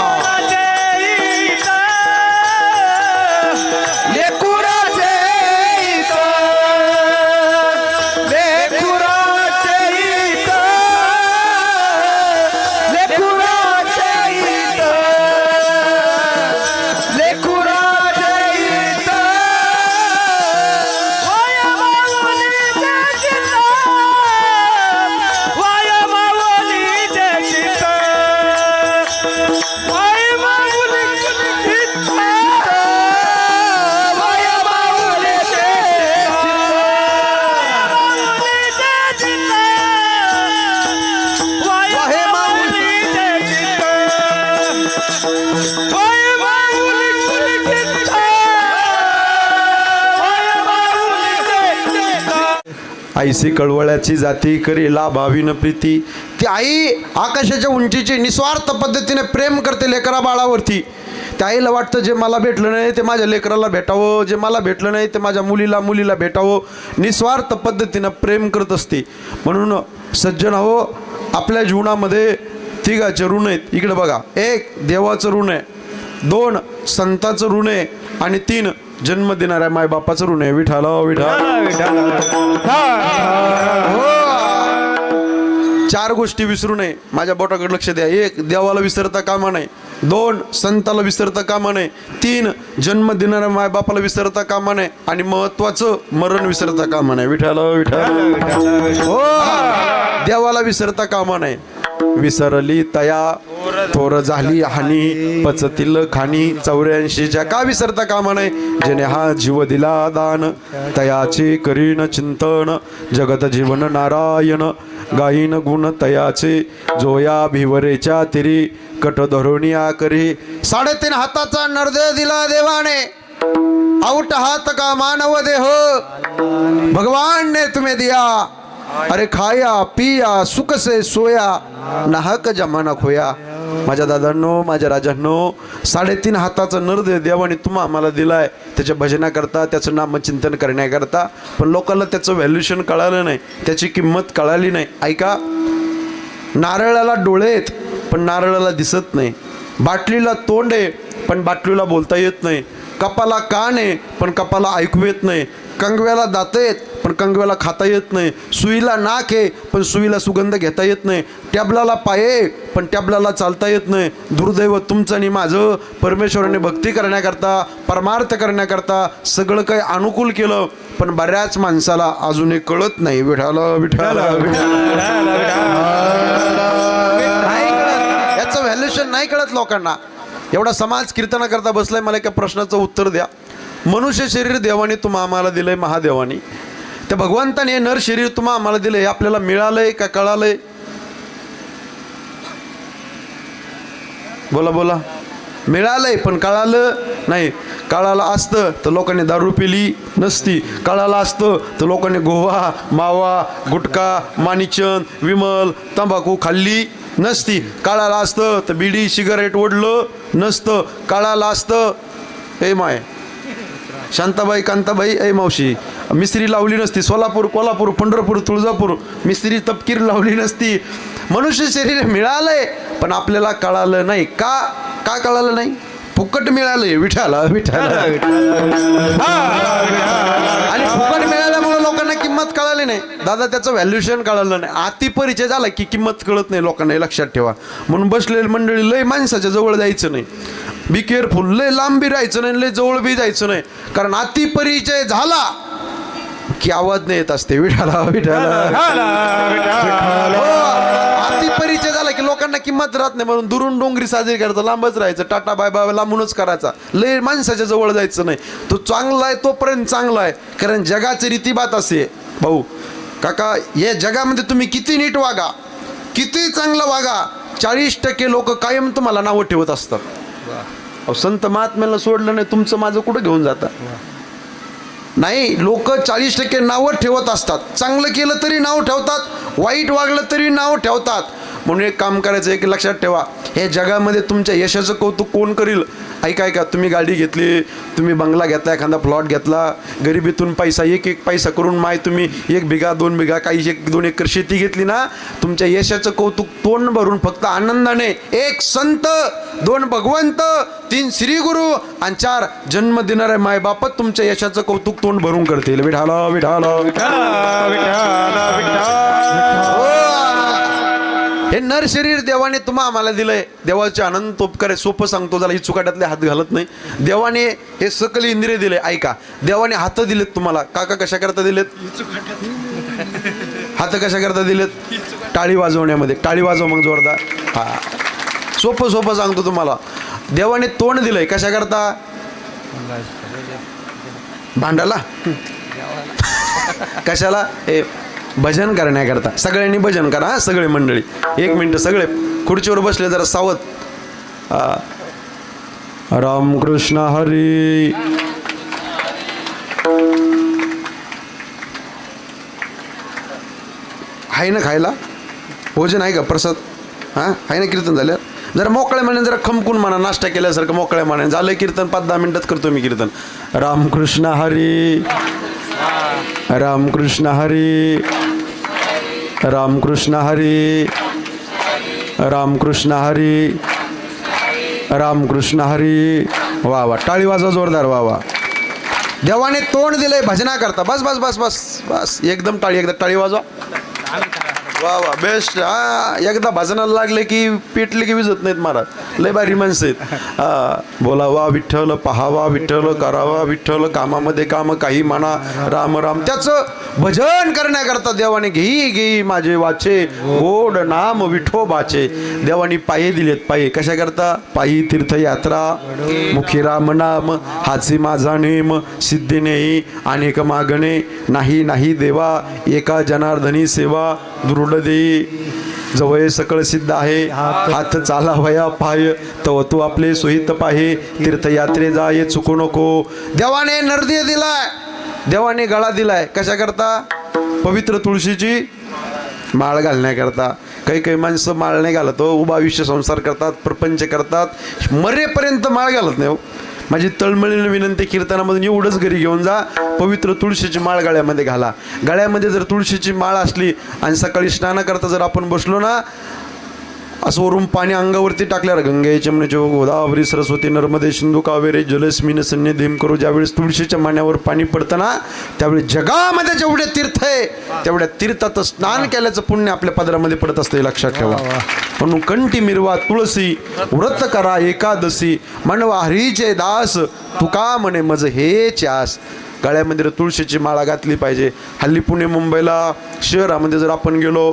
आईसी कळवळ्याची जाती करी लाभावीन प्रीती. ती आई आकाशाच्या उंचीची निस्वार्थ पद्धतीने प्रेम करते लेकरा बाळावरती. त्या आईला वाटतं जे मला भेटलं नाही ते माझ्या लेकराला भेटावं, जे मला भेटलं नाही ते माझ्या मुलीला भेटावं. निस्वार्थ पद्धतीनं प्रेम करत असते. म्हणून सज्जन हो, आपल्या जीवनामध्ये तिघाचे ऋण आहेत. इकडे बघा, 1 देवाचं ऋण आहे, 2 संताचं ऋण आहे आणि 3 जन्म देणाऱ्या मायबापाचं ऋण आहे. विठाला विठाला. चार गोष्टी विसरू नये. माझ्या बोटाकडे लक्ष द्या. 1. देवाला विसरता कामा नये. 2. संताला विसरता कामा नये. 3. जन्म देणाऱ्या मायबापाला विसरता कामा नये. आणि महत्वाचं मरण विसरता कामा नये. विठाला विठाला. हो, देवाला विसरता कामा नये. विसरली तया थोर झाली हानी, पचतील खाणी 84च्या का विसरता कामा नये. जेणे हा जीव दिला दान, तयाचे करीन चिंतन. जगत जीवन नारायण, गायीन गुण तयाचे. जोया भिवरेच्या तिरी, कट धरुणिया करी. 3.5 हाताचा नरदेह दिला देवाने, आउट हाथ का मानव देह भगवान ने तुम्हें दिया. अरे खाया पिया सुख से सोया, नाहक जमाना खोया. माझ्या दादांनो, माझ्या राजांनो, 3.5 हाताचा नरदेह देवाने तुम्हा आम्हाला दिलाय त्याच्या भजनाकरता, त्याचं नामचिंतन करण्याकरता. पण लोकांना त्याचं व्हॅल्युएशन कळालं नाही, त्याची किंमत कळाली नाही. ऐका, नारळाला डोळे आहेत पण नारळाला दिसत नाही. बाटलीला तोंड आहे पण बाटलीला बोलता येत नाही. कपाला कान आहे पण कपाला ऐकू येत नाही. कंगव्याला दात आहेत पण कंगव्याला खाता येत नाही. सुईला नाक आहे पण सुईला सुगंध घेता येत नाही. टॅबलाला पाय आहे पण टॅबलाला चालता येत नाही. दुर्दैव तुमचं आणि माझं. परमेश्वराने भक्ती करण्याकरता, परमार्थ करण्याकरता सगळं काही अनुकूल केलं, पण बऱ्याच माणसाला अजून हे कळत नाही. विठाला विठाला याचं व्हॅल्युएशन नाही कळत लोकांना. एवढा समाज कीर्तनाकरता बसलाय. मला एका प्रश्नाचं उत्तर द्या. मनुष्य शरीर देवाने तुम्हा आम्हाला दिलंय, महादेवानी. त्या भगवंताने नर शरीर तुम्हा आम्हाला दिलंय, हे आपल्याला मिळालंय का कळालंय? बोला बोला. मिळालंय पण कळालं नाही. कळालं असतं तर लोकांनी दारू पिली नसती. कळालं असतं तर लोकांनी गोवा, मावा, गुटखा, माणिकचंद, विमल, तंबाखू खाल्ली नसती. कळालं असतं तर बिडी सिगारेट ओढलं नसतं. कळालं असतं ए माय शांताबाई, कांताबाई, ए मावशी मिस्त्री लावली नसती. सोलापूर, कोल्हापूर, पंढरपूर, तुळजापूर मिस्त्री तपकीर लावली नसती. मनुष्य शरीर मिळालंय पण आपल्याला कळालं नाही. का का कळालं नाही? फुकट मिळालंय. विठाला विठाला. आणि फुकट मिळाल्यामुळे लोकांना किंमत कळाली नाही. दादा त्याचं व्हॅल्युएशन कळालं नाही. अति परिचय झाला की किंमत कळत नाही लोकांना, हे लक्षात ठेवा. म्हणून बसलेली मंडळी, लय माणसाच्या जवळ जायचं नाही. Be careful. लय लांब बी राहायचं नाही, लय जवळ बी जायचं नाही. कारण अति परिचय झाला की आवाज नाही येत असते. विठाला विठाला. अति परिचय झाला की लोकांना किंमत राहत नाही. म्हणून दुरून डोंगरी साजरी करायचं, लांबच राहायचं. टाटा बाय बाय लांबूनच करायचा. लय माणसाच्या जवळ जायचं नाही. तो चांगला आहे तोपर्यंत चांगला आहे. कारण जगाची रीतीबात असे भाऊ काका, या जगामध्ये तुम्ही किती नीट वागा, किती चांगलं वागा, 40% लोक कायम तुम्हाला नावं ठेवत असतात. अहो, संत महात्म्याला सोडलं नाही तुमचं माझं कुठं घेऊन जाता? नाही, लोक 40% नावं ठेवत असतात. चांगलं केलं तरी नाव ठेवतात, वाईट वागलं तरी नाव ठेवतात. म्हणून एक काम करायचं, एक लक्षात ठेवा, हे जगामध्ये तुमच्या यशाचं कौतुक कोण करील? ऐका ऐका, तुम्ही गाडी घेतली, तुम्ही बंगला घेतला, एखादा प्लॉट घेतला, गरिबीतून पैसा एक पैसा करून माय तुम्ही 1 बिघा 2 बिघा काही 1-2 एकर शेती घेतली ना, तुमच्या यशाचं कौतुक तोंड भरून फक्त आनंदाने 1 संत, 2 भगवंत, 3 श्री गुरु आणि 4 जन्म देणारे मायबाप तुमच्या यशाचं कौतुक तोंड भरून करतील. विठाला विठाला हे नर शरीर देवाने तुम्हा आम्हाला दिलंय. देवाचे अनंत उपकार आहे. सोपं सांगतो, जरा ही चुकाट्यातले हात घालत नाही. देवाने हे सकल इंद्रिय दिले. ऐका, देवाने हात दिलेत तुम्हाला. काका कशा करता दिलेत? हात कशा करता दिलेत? टाळी वाजवण्यामध्ये. टाळी वाजव मग जोरदार. हा, सोपं सोपं सांगतो तुम्हाला. देवाने तोंड दिलंय कशा करता? भांडाला. कशाला? हे भजन करण्याकरता. सगळ्यांनी भजन करा हा, सगळे मंडळी. 1 मिनिट सगळे खुर्चीवर बसले जरा सावध. रामकृष्ण हरी. आहे ना खायला? भोजन आहे का? प्रसाद हां आहे ना? कीर्तन झालं जरा मोकळ्या म्हणे, जरा खमकून म्हणा, नाश्ता केल्यासारखं मोकळ्या म्हणे. झालं कीर्तन, 5-10 मिनिटात करतो मी कीर्तन. रामकृष्ण हरी. रामकृष्ण हरी. रामकृष्ण हरी. रामकृष्ण हरी. रामकृष्ण हरी. वा वा, टाळी वाजवा जोरदार. वा वा. देवाने तोंड दिलंय भजना करता. बस बस बस बस बस एकदम टाळी, एकदा टाळी वाजवा. वा वा बेस्ट. हा एकदा भजनाला लागले की पेटले की विजत नाहीत महाराज. लय भारी माणसं आहेत. हा बोलावा विठ्ठल, पहावा विठ्ठल, करावा विठ्ठल, कामामध्ये काम काही म्हणा राम राम. त्याचं भजन करण्याकरता देवाने घेई घेई माझे वाचे गोड नाम विठोबाचे. देवाने पायी दिलेत. पायी कशा करता? पायी तीर्थयात्रा, मुखी राम नाम, हाची माझा नेम, सिद्धी नेई अनेक मागणे, नाही नाही देवा एका जनार्दनी सेवा, दृढ देई जवळ सकळ सिद्ध आहे, हात चालावया पाय, तव तू आपले सोहित पाहे, तीर्थयात्रे जाये चुकू नको. देवाने नरदेह दिलाय, देवाने गळा दिलाय. कशा करता? पवित्र तुळशीची माळ घालण्याकरता. काही काही माणसं माळ नाही घालत हो, उभा आयुष्य संसार करतात, प्रपंच करतात, मरेपर्यंत माळ घालत नाही हो. माझी तळमळीने विनंती, कीर्तनामधून एवढंच घरी घेऊन जा, पवित्र तुळशीची माळ गळ्यामध्ये घाला. गळ्यामध्ये जर तुळशीची माळ असली आणि सकाळी स्नान करता जर आपण बसलो ना, असं वरून पाणी अंगावरती टाकल्यावर गंगे चमने चो गोदावरी सरस्वती नर्मदे सिंधू कावेरी जलस्मिन सन्निधीम करू. ज्यावेळेस तुळशीच्या माण्यावर पाणी पडतं ना, त्यावेळी जगामध्ये जेवढे तीर्थ आहे तेवढ्या तीर्थात स्नान केल्याचं पुण्य आपल्या पदरामध्ये पडत असतं, हे लक्षात ठेवा. म्हणून कंठी मिरवा तुळसी, व्रत करा एकादशी, म्हणवा हरीचे दास, तुका म्हणे मज हेच आस. गळ्यामध्ये तुळशीची माळा घातली पाहिजे. हल्ली पुणे मुंबईला शहरामध्ये जर आपण गेलो,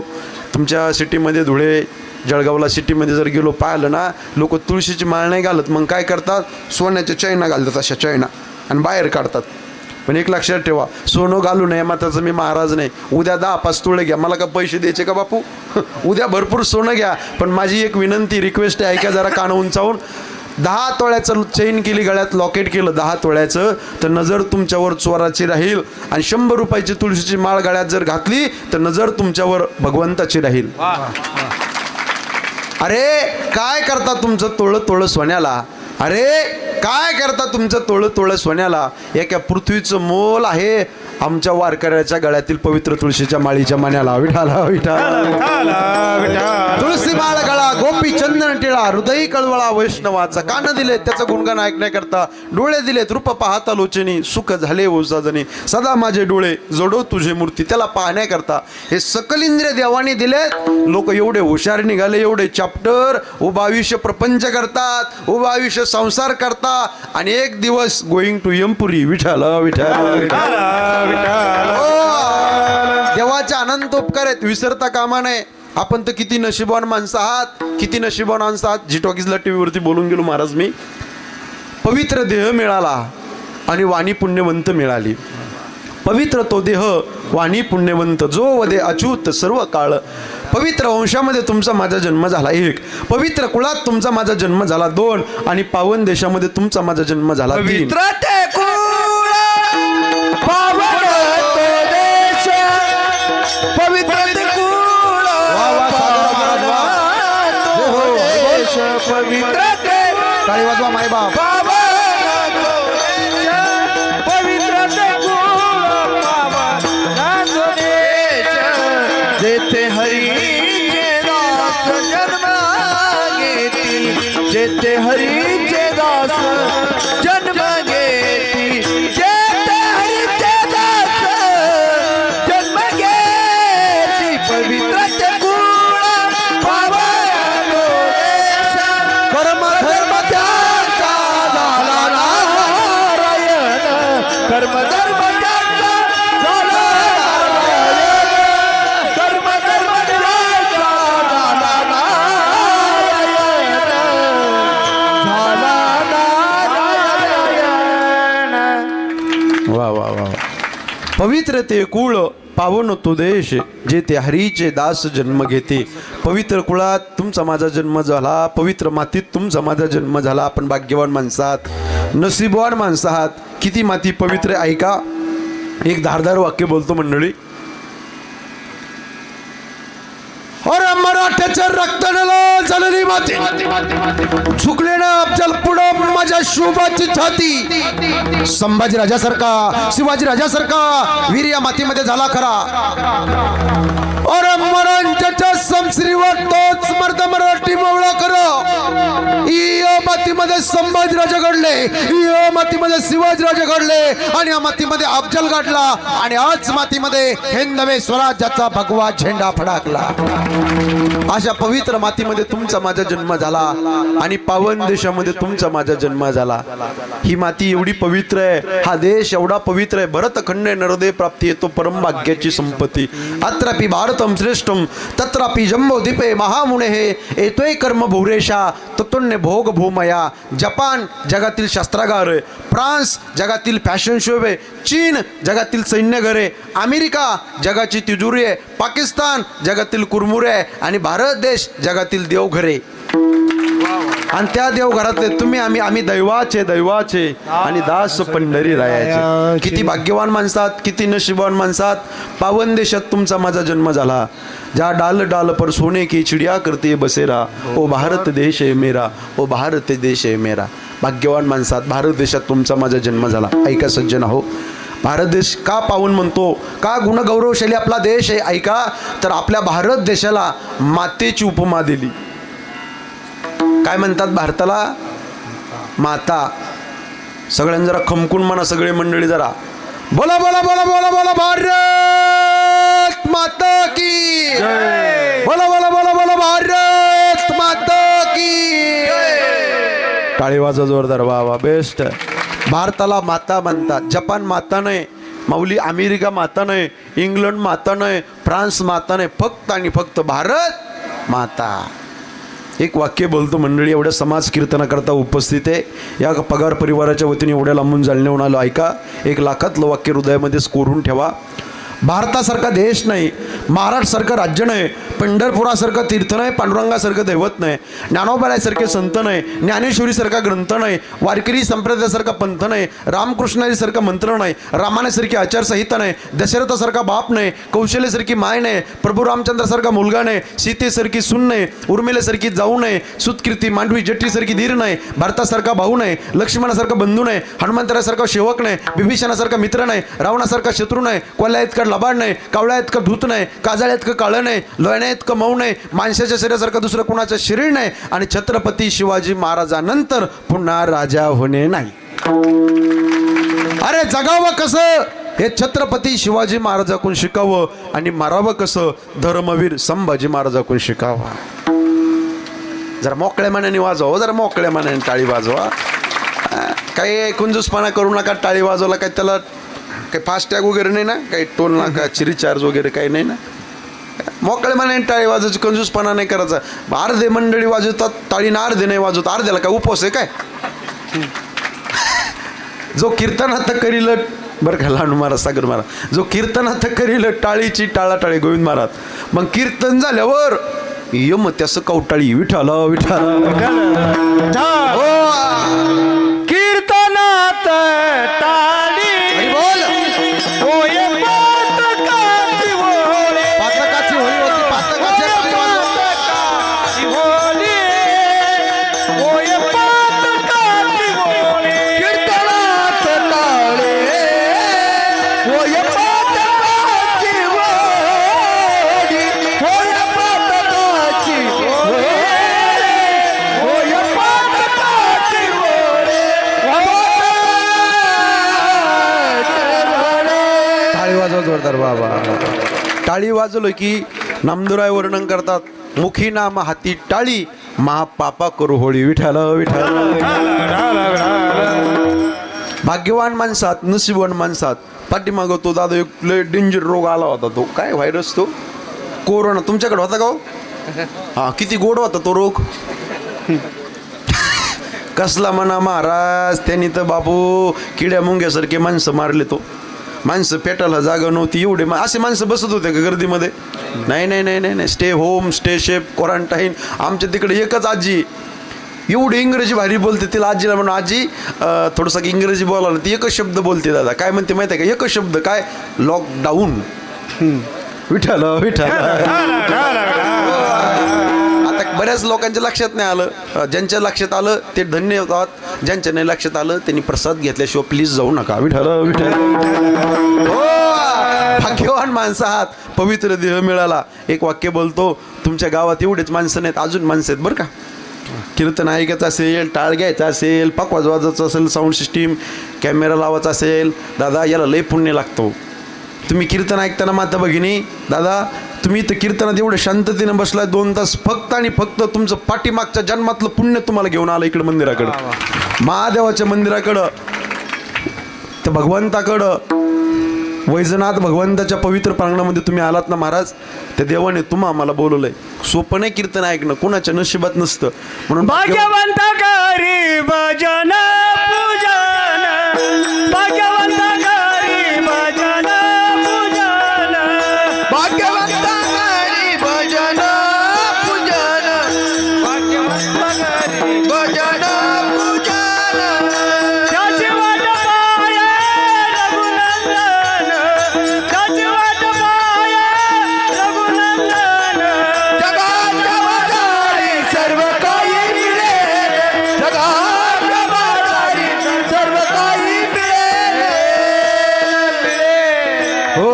तुमच्या सिटीमध्ये धुळे जळगावला सिटीमध्ये जर गेलो, पाहिलं ना लोक तुळशीची माळ नाही घालत. मग काय करतात? सोन्याच्या चैना घालतात, अशा चैना, आणि बाहेर काढतात. पण एक लक्षात ठेवा, सोनं घालू नये माताचं मी महाराज नाही. उद्या 10-5 तोळे घ्या, मला का पैसे द्यायचे का बापू? उद्या भरपूर सोनं घ्या, पण माझी एक विनंती रिक्वेस्ट आहे, ऐका जरा कान उंचावून. 10 तोळ्याचं चैन केली गळ्यात, लॉकेट केलं 10 तोळ्याचं, तर नजर तुमच्यावर चोराची राहील. आणि 100 रुपयाची तुळशीची माळ गळ्यात जर घातली तर नजर तुमच्यावर भगवंताची राहील. अरे काय करता तुमचं तोळं तोळं सोन्याला? अरे काय करता तुमचं तोळं तोळं सोन्याला? एका पृथ्वीचं मोल आहे आमच्या वारकऱ्याच्या गळ्यातील पवित्र तुळशीच्या माळीच्या मान्याला. विठाला विठाला तुळशी माळ गळा, गोपी चंदन टिळा, हृदयी कळवळा वैष्णवाचा. कान दिले त्याचं गुणगान ऐकण्याकरता, डोळे दिलेत रूप पाहता लोचनी, सुख झाले ओसाजनी, सदा माझे डोळे जोडो तुझे मूर्ती, त्याला पाहण्याकरता. हे सकल इंद्रिय देवाने दिलेत. लोक एवढे हुशार निघाले, एवढे चॅप्टर, उभं आयुष्य प्रपंच करतात, उभं आयुष्य संसार करतात, आणि एक दिवस गोईंग टू यमपुरी. विठाला विठाला देवाचे अनंत उपकार आहेत, विसरता कामा नये. आपण तर किती नशिबवान माणसं आहात, किती नशिबवान माणसं आहात. जी टॉकीजला टीव्हीवरती बोलून गेलो महाराज मी. पवित्र देह मिळाला आणि वाणी पुण्यवंत मिळाली. पवित्र तो देह, वाणी पुण्यवंत, जो वदे अच्युत सर्व काळ. पवित्र वंशामध्ये तुमचा माझा जन्म झाला 1, पवित्र कुळात तुमचा माझा जन्म झाला 2, आणि पावन देशामध्ये तुमचा माझा जन्म झाला 3. पावन तो देश, पवित्र ते कुळ, देश पवित्र ते, टाळी वाजवा माय बाप. पावन तो देश, पवित्र ते कुळ, पावन तो देश, जेथे हरीचे दास जन्म घेती, जेथे हरीचे दास जन्म घेती, पवित्र ते कुळ, पावन तो देश, कर्म धर्म त्याचा झाला नारायण, कर्म धर्म त्याचा झाला नारायण, कर्म धर्म त्याचा झाला नारायण, झाला नारायण. वा वा वा. पवित्र ते कुळ, पावन तो देश, जेथे हरीचे दास जन्म घेते. पवित्र कुळात तुमचा माझा जन्म झाला, पवित्र मातीत तुमचा माझा जन्म झाला. आपण भाग्यवान माणसं आहात, नशीबवान माणसं आहात. किती माती पवित्र. ऐका, एक धारदार वाक्य बोलतो मंडळी. अरे मराठ्याचं रक्त झालेली माती, झुकले ना अफजल पुढं माझ्या शुभाची छाती. संभाजी राजासारखा, शिवाजी राजासारखा वीर या मातीमध्ये झाला खरा. अरे मराठ्याच्या समश्रीवर तोच मर्द मराठी मवळा कर. मातीमध्ये संभाजीराजे घडले, या मातीमध्ये शिवाजीराजे घडले आणि या मातीमध्ये अफजल घडला आणि आज मातीमध्ये हिंदवे स्वराज्याचा भगवा झेंडा फडकला. अशा पवित्र मातीमध्ये तुमचा माझा जन्म झाला आणि पावन देशामध्ये तुमचा माझा जन्म झाला. ही माती एवढी पवित्र आहे, हा देश एवढा पवित्र आहे. भरतखंडे नरदे प्राप्ती येतो परम भाग्याची संपत्ती. अत्रापि भारतम श्रेष्ठम तत्रापि जम्बोदीपे महामुने हे येतोय कर्म भूरेशा ततुन्य भोग भूमया. जपान जगातील शस्त्रागार आहे, फ्रान्स जगातील फॅशन शो आहे, चीन जगातील सैन्यघर आहे, अमेरिका जगाची तिजोरी आहे, पाकिस्तान जगातील कुरमुरे आहे आणि भारत देश जगातील देवघरे. आणि त्या देवघरातले तुम्ही आम्ही दैवाचे आणि दास पंढरी रायाचे. किती भाग्यवान माणसात, किती नशिबवान माणसात. पावन देशात तुमचा माझा जन्म झाला. ज्या डाल डाल पर सोने की चिडिया करते बसेरा, ओ भारत देश आहे मेरा, ओ भारत देश आहे मेरा. भाग्यवान माणसात भारत देशात तुमचा माझा जन्म झाला. ऐका सज्जन हो, भारत देश का पावन म्हणतो, का गुणगौरवशाली आपला देश आहे ऐका. तर आपल्या भारत देशाला मातेची उपमा दिली. काय म्हणतात भारताला? माता. सगळ्यांनी जरा खमकून म्हणा, सगळे मंडळी जरा बोला बोला बोला बोला बोला भारत माता की बोला बोला बोला बोला भारत माता की. टाळी वाजवा जोरदार, वा वा, बेस्ट. भारताला माता म्हणतात. जपान माता नाही माऊली, अमेरिका माता नाही, इंग्लंड माता नाही, फ्रान्स माता नाही, फक्त आणि फक्त भारत माता. एक वाक्य बोलतो मंडळी, एवढ्या समाज कीर्तनाकरता उपस्थित आहे. या पगार परिवाराच्या वतीने एवढ्या लांबून जालन्याहून आलो. ऐका, 1 लाखातलं वाक्य हृदयामध्ये स्कोरून ठेवा. भारतासारखा देश नाही, महाराष्ट्रासारखं राज्य नाही, पंढरपुरासारखं तीर्थ नाही, पांडुरंगासारखं दैवत नाही, ज्ञानोबासारखे संत नाही, ज्ञानेश्वरीसारखा ग्रंथ नाही, वारकरी संप्रदायासारखा पंथ नाही, रामकृष्णाजीसारखा मंत्र नाही, रामायणासारखी आचारसंहिता नाही, दशरथासारखा बाप नाही, कौशल्यासारखी माय नाही, प्रभू रामचंद्रासारखा मुलगा नाही, सीतेसारखी सून नाही, उर्मिलेसारखी जाऊ नाही, सुतकीर्ती मांडवी जट्टीसारखी धीर नाही, भारतासारखा भाऊ नाही, लक्ष्मणासारखा बंधू नाही, हनुमंतरासारखा सेवक नाही, बिभीषणासारखा मित्र नाही, रावणासारखा शत्रू नाही, कोल्हा इतका लबाड नाही, कावळ्या इतकं धूत नाही, काजळ्या इतकं काळं नाही, लोण्यात इतकं मऊ नाही, माणसाच्या शरीरासारखं दुसरं कुणाचं शरीर नाही आणि छत्रपती शिवाजी महाराजांनंतर पुन्हा राजा होणे नाही. अरे जगावं कसं हे छत्रपती शिवाजी महाराजाकडून शिकावं आणि मारावं कसं धर्मवीर संभाजी महाराजाकडून शिकावं. जरा मोकळ्या मनाने वाजवा, जरा मोकळ्या मनाने टाळी वाजवा. काही कुंजूसपणा करू नका. टाळी वाजवला काय त्याला काही फास्टॅग वगैरे नाही ना, काही टोल नाका रिचार्ज वगैरे काही नाही ना. मोकळे मनाने टाळी वाजवायची, कंजूसपणा नाही करायचा. अर्धे मंडळी वाजवतात टाळीनं, अर्धे नाही वाजवत. अर्ध्याला काय उपवास आहे काय? जो कीर्तनात करील बरं का, लहान महाराज सागर महाराज, जो कीर्तनात करील टाळीची टाळाटाळी गोविंद महाराज. मग कीर्तन झाल्यावर यम त्यास कवटाळी विठाला विठाला कीर्तनात टाळी बोल. होय पातकाची होळे, पातकाची होळी होती, पातकाची होळी, होय पातकाची होळे. कीर्तनात टाळे होय पातकाची होळी, होय पातकाची होळी, होय पातकाची होळे. टाळी वाजवा जोरदार बाबा. टाळी वाजवलं की नामदुराय वर्णन करतात, मुखी नाम हाती टाळी महापापा करू होळी विठाला विठाला. भाग्यवान माणसात, नशिबवान माणसात. पाठीमागं तो दादा एक लय डेंजर रोग आला होता, तो काय व्हायरस, तो कोरोना. तुमच्याकडे होता का हो? हा, किती गोड होता तो रोग. कसला म्हणा महाराज, त्यांनी तर बापू किड्या मुंग्यासारखे माणसं मारले. तो माणसं पेटायला जागा नव्हती एवढे. असे माणसं बसत होते का गर्दीमध्ये? नाही नाही नाही नाही नाही. Stay home, stay chef, quarantine. आमच्या तिकडे एकच आजी एवढी इंग्रजी भारी बोलते. तिला आजीला म्हणून आजी थोडंसं इंग्रजी बोलायला ती एकच शब्द बोलते. दादा काय म्हणते माहिती आहे का? एकच शब्द काय? लॉकडाऊन. विठाल विठाल. आता बऱ्याच लोकांच्या लक्षात नाही आलं. ज्यांच्या लक्षात आलं ते धन्य होतात, ज्यांच्या नाही लक्षात आलं त्यांनी प्रसाद घेतल्याशिवाय प्लीज जाऊ नका. विठाल विठाल. भाग्यवान माणसं आहात, पवित्र देह मिळाला. एक वाक्य बोलतो, तुमच्या गावात एवढेच माणसं नाहीत, अजून माणसं आहेत बरं का. कीर्तन ऐकायचं असेल, टाळ घ्यायचा असेल, पाक वाजवायचं असेल, साऊंड सिस्टीम, कॅमेरा लावायचा असेल, दादा याला लय पुण्य लागतो. तुम्ही कीर्तन ऐकताना माता भगिनी, दादा तुम्ही तर कीर्तनात एवढं शांततेनं बसलाय 2 तास, फक्त आणि फक्त तुमचं पाठीमागच्या जन्मातलं पुण्य तुम्हाला घेऊन आलं इकडं मंदिराकडं, महादेवाच्या मंदिराकडं, त्या भगवंताकडं, वैजनाथ भगवंताच्या पवित्र प्रांगणामध्ये तुम्ही आलात ना महाराज. त्या देवाने आम्हाला बोलवलंय. सोपं नाही कीर्तन ऐकणं, कुणाच्या नशिबात नसतं. म्हणून भाग्यवंत करी भजन पूजन, भाग्यवंत करी भजन पूजन, भाग्यवंत करी भजन पूजन, भाग्यवंत करी भजन पूजन. त्याची वाट पाये रघुनंदन, त्याची वाट पाये रघुनंदन. जगाच्या बाजारी सर्व काही मिळेल, जगाच्या बाजारी सर्व काही मिळेल. हो,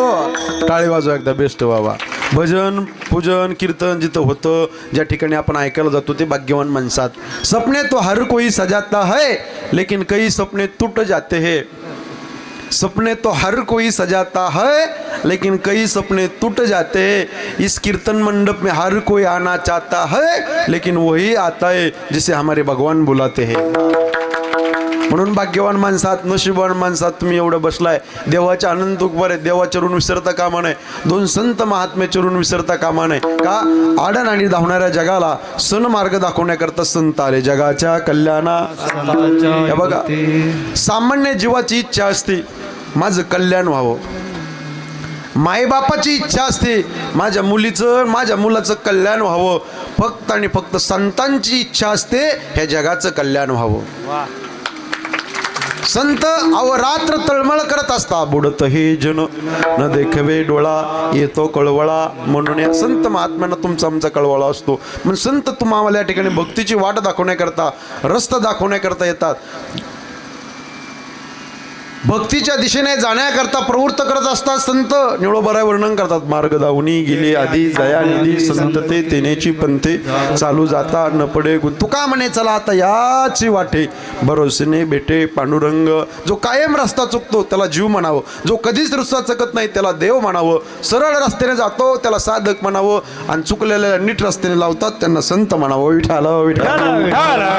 टाळी वाजवा एकदा, बेस्ट बाबा. भजन पूजन कीर्तन जिथं होतं, ज्या ठिकाणी आपण ऐकायला जातो ते भाग्यवान माणसात. सपने तो हर कोई सजाता है लेकिन कई सपने टूट जाते हैं. सपने तो हर कोई सजाता है लेकिन कई सपने टूट जाते हैं. इस कीर्तन मंडप में हर कोई आना चाहता है लेकिन वही आता है जिसे हमारे भगवान बुलाते हैं. म्हणून भाग्यवान माणसात, नशीबवान माणसात तुम्ही एवढं बसलाय. देवाच्या अनंत उपकार आहे. देवा चरून विसरता कामा नये, 2 संत महात्मे चरून विसरता कामा नये. का आडण आणि धावणाऱ्या जगाला सन मार्ग दाखवण्याकरता संत आले. जगाच्या कल्याणा, हे बघा, सामान्य जीवाची इच्छा असते माझं कल्याण व्हावं. मायबापाची इच्छा असते माझ्या मुलीचं, माझ्या मुलाचं कल्याण व्हावं. फक्त आणि फक्त संतांची इच्छा असते ह्या जगाचं कल्याण व्हावं. संत अवरात्र तळमळ करत असता. बुडत हे जन न देखवे डोळा, येतो कळवळा. म्हणून या संत महात्म्यांना तुमचा आमचा कळवळा असतो. म्हणून संत तुम्हाला या ठिकाणी भक्तीची वाट दाखवण्याकरता, रस्ता दाखवण्याकरता येतात. भक्तीच्या दिशेने जाण्याकरता प्रवृत्त करत असतात संत. निळोबराय वर्णन करतात. मार्ग दावनी गेली आधी जया निधी, संत ते तेनेची पंथे चालू जाता न पडे. तुका म्हणे चला आता याची वाटे, भरोसेने भेटे पांडुरंग. जो कायम रस्ता चुकतो त्याला जीव म्हणावं, जो कधीच रस्ता चुकत नाही त्याला देव म्हणावं, सरळ रस्त्याने जातो त्याला साधक म्हणावं, आणि चुकलेल्या नीट रस्त्याने लावतात त्यांना संत म्हणावं. विठाला विठाला.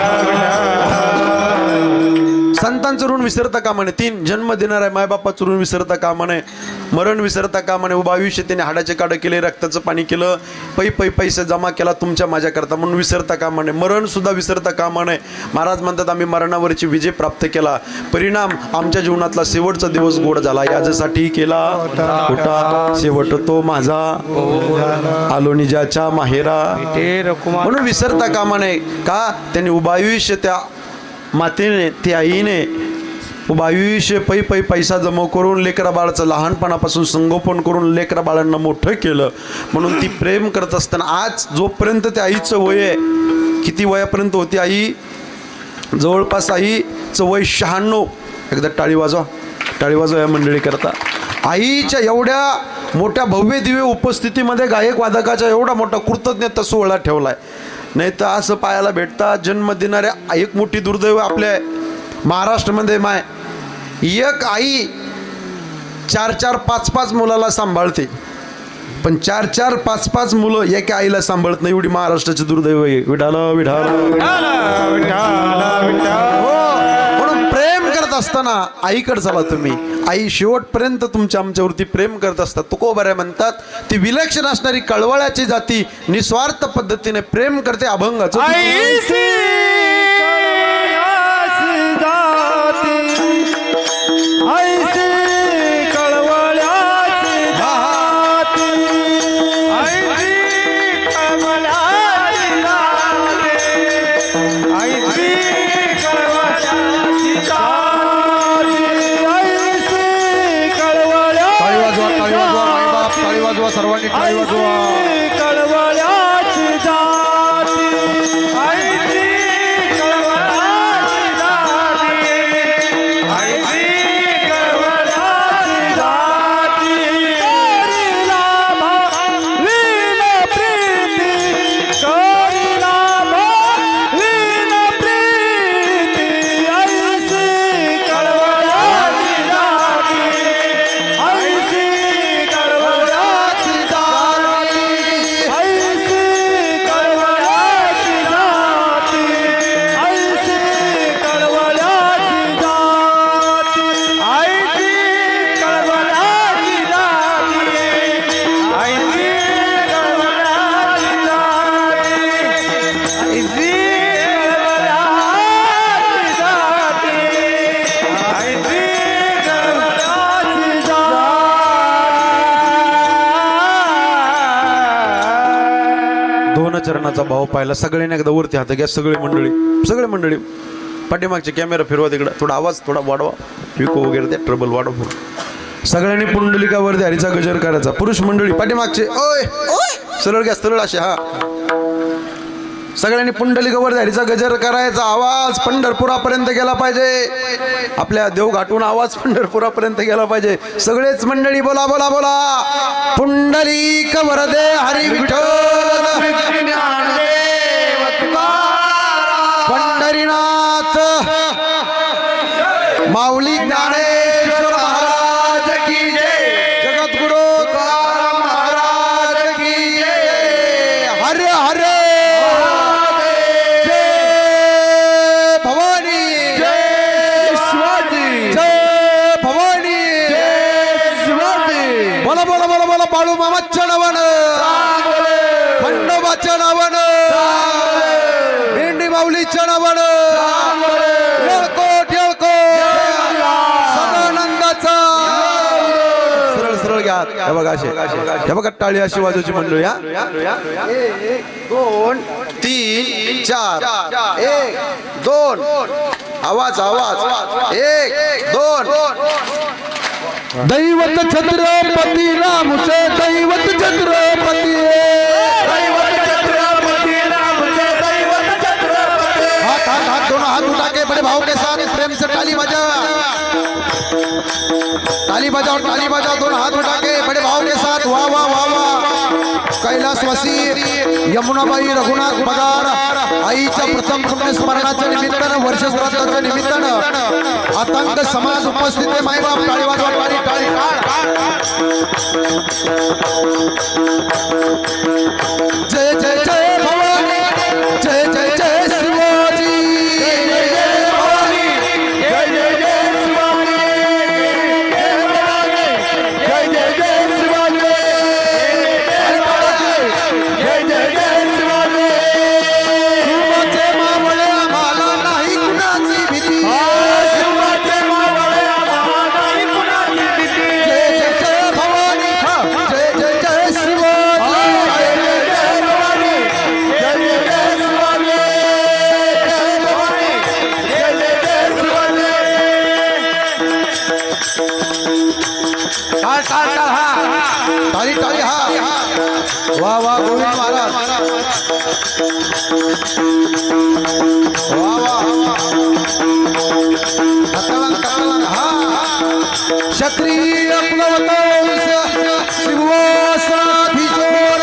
संतांचं ऋण विसरता कामा नये. 3 जन्म देणाऱ्या मायबापाचं ऋण विसरता कामा नये. मरण विसरता कामा नये. उभं आयुष्य त्याने हाडाचे काढं केले, रक्ताचं पाणी केलं, पैसे जमा केला तुमच्या माझ्याकरता, म्हणून विसरता कामा नये. मरण सुद्धा विसरता कामा नये. महाराज म्हणतात आम्ही मरणावरची विजय प्राप्त केला. परिणाम आमच्या जीवनातला शेवटचा दिवस गोड झाला. याच्यासाठी केला खोटा शेवट तो माझा, आलो निजाच्या माहेरा. म्हणून विसरता कामा नये. का त्यांनी उभं आयुष्य त्या मातेने, त्या आईने उभं आयुष्य पैसा जमा करून लेकरा बाळाचं लहानपणापासून संगोपन करून लेकरा बाळांना मोठं केलं. म्हणून ती प्रेम करत असताना आज जोपर्यंत त्या आईचं वय आहे, किती वयापर्यंत होती आई? जवळपास आईचं वय 96. एकदा टाळी वाजवा या मंडळी करता. आईच्या एवढ्या मोठ्या भव्य दिव्य उपस्थितीमध्ये गायक वादकाचा एवढा मोठा कृतज्ञता सोहळा ठेवलाय. नाही तर असं पाहायला भेटतात जन्म देणाऱ्या एक मोठी दुर्दैव आपल्या महाराष्ट्रामध्ये. माय एक आई 4-4, 5-5 मुलाला सांभाळते, पण 4-4, 5-5 मुलं एका आईला सांभाळत नाही. एवढी महाराष्ट्राची दुर्दैव आहे. विठाला विठाला. म्हणून प्रेम करत असताना आईकडे चला तुम्ही. आई शेवटपर्यंत तुमच्या आमच्यावरती प्रेम करत असतात. तुकोबाऱ्या म्हणतात ती विलक्षण असणारी कळवळ्याची जाती निस्वार्थ पद्धतीने प्रेम करते अभंगाचं. सर्वांनी टाळी वाजवा. कळवळ्याची जाती, आईची कळवळ्याची जाती, आईची कळवळ्याची रावणाचा भाव पाहिला. सगळ्यांनी एकदा वरती हात घ्या, सगळे मंडळी पाठीमागचे कॅमेरा फिरवा तिकडं, थोडा आवाज थोडा वाढवा, विको वगैरे त्या ट्रबल वाढवा. सगळ्यांनी पुंडलिकावरती हरीचा गजर करायचा. पुरुष मंडळी पाठीमागचे ओय सरळ घ्या, सरळ असे. हा, सगळ्यांनी पुंडलिकावरती हरीचा गजर करायचा. आवाज पंढरपुरापर्यंत गेला पाहिजे. आपल्या देवघाटून आवाज पंढरपुरापर्यंत गेला पाहिजे. सगळेच मंडळी बोला बोला बोला. पुंडलिक वरदे हरी विठ्ठल, पंढरीनाथ माऊली ज्ञानेश्वर महाराज की जय, जगद्गुरु तुकाराम महाराज की जय. हरे हरे जय भवानी, जय शिवाजी, जय भवानी, जय शिवाजी. बोला बोला बोला बोला. बाळू मामाच्या नावानं, खंडोबाच्या नावानं, भेंडी माऊलीच्या नावानं, येळकोट येळकोट सदानंदाचा. सरळ सरळ घ्या. हे बघा असे, हे बघा टाळी अशी वाजवायची मंडळी. हा, 1 2 3 4, 1 2 आवाज आवाज, 1 2. दैवत छत्रपती रामचे, दैवत छत्रपती, हाथ हाथ हाथ दोनों हाथ उठा के बड़े भाव के साथ प्रेम से ताली बजाओ, ताली बजाओ, ताली बजाओ. दोनों हाथ उठा के बड़े भाव के साथ. वाह वाह वाह वाह. कैलासवासी यमुनाबाई रघुनाथ पगार आईच्या प्रथम पुण्यस्मरणाच्या निमित्तानं, वर्षश्राद्धाच्या निमित्तानं आतंक समाज उपस्थित आहे. मायबाप टाळी वाजवा, टाळी टाळी टाळ. जय जय जय भवानी, जय जय जय शिवाजी, जय जय जय भवानी, जय जय जय शिवाजी, जय भवानी, जय जय जय शिवाजी, जय जय जय शिवाजी. शिवाचे मावळे आम्हाला नाही कुणाची भीती, शिवाचे मावळे आम्हाला नाही कुणाची भीती. जय जय जय भवानी, जय जय जय शिवाजी, जय जय जय भवानी, जय जय जय शिवाजी, जय भवानी, जय जय जय शिवाजी. टाळ टाळ टाळ. हा, टाळी टाळी. हा, वा वा गोविंद महाराज, वा वा. कतळंग कतळंग. हा, क्षत्रिय कुलवंश सिंहासनाधीश्वर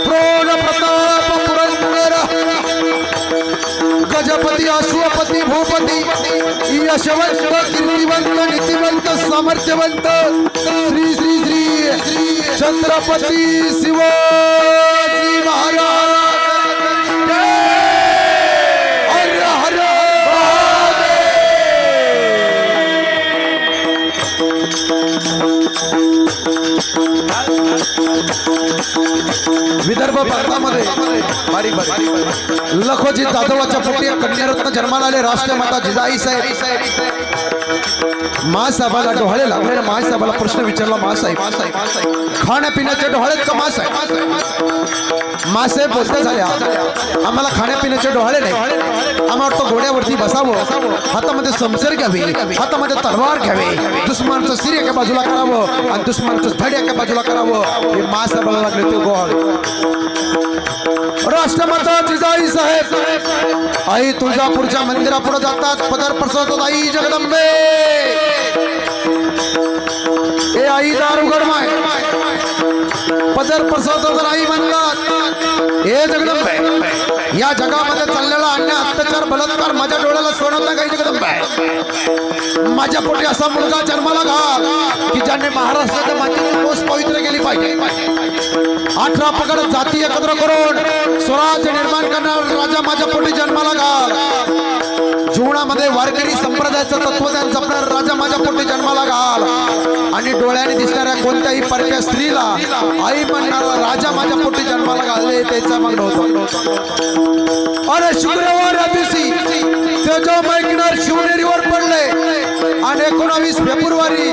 प्रोढ प्रताप पुरंदर गजपती अश्वपती भूपती यशवंत कीर्तिवंत नीतिवंत सामर्थ्यवंत श्री श्री श्री छत्रपती शिवाजी महाराज. हर हर विदर्भ प्रांतामध्ये बारीक बारीक लखोजी जाधवाच्या पोटी कन्यारत्न जन्माला आले राष्ट्रमाता जिजाई साहेब. महासाहेबाला डोहाळे लागले. महासाहेबाला प्रश्न विचारला, महासाहेब खाण्यापिण्याचे डोहाळेत का महासाहेब? महासाहेब बोलते झाले, आम्हाला खाण्यापिण्याचे डोहाळे नाही, आम्हाला वाटतं घोड्यावरती बसावं, हातामध्ये समसर घ्यावी, हातामध्ये तलवार घ्यावी, दुश्मनाचं सिर एका बाजूला करावं आणि दुश्मनाचं धड एका बाजूला करावं. हे महासाहेबाला लागले ते गोळ. राष्ट्रमाता जिजाई साहेब आई तुळजापूरच्या मंदिरापुढे जातात, पदर पसरतात. आई जगदंबे, ए आई दार उघड माय, पदर पसरतात. आई म्हणतात, हे जगदंबे, या जगामध्ये चाललेला अन्याय, अत्याचार, बलात्कार माझ्या डोळ्याला सोडत नाही. काही जगदंबे, माझ्या पोटी असा मुलगा जन्माला घाल की ज्याने महाराष्ट्राच्या मातीची पोस्ट पवित्र केली पाहिजे. 18 पगड जाती एकत्र करून स्वराज्य निर्माण करणारा राजा माझ्या पोटी जन्माला घाल. जीवनामध्ये वारकरी संप्रदायाचं तत्वज्ञान जपणारा राजा माझ्या पोटी जन्माला घाल. आणि डोळ्याने दिसणाऱ्या कोणत्याही परक्या स्त्रीला आई म्हणणारा राजा माझ्या पोटी जन्माला घालले त्याचा मग्न होतो. अरे शुक्रवार या दिवशी तेजोमय किनार शिवनेरीवर पडले आणि 19 फेब्रुवारी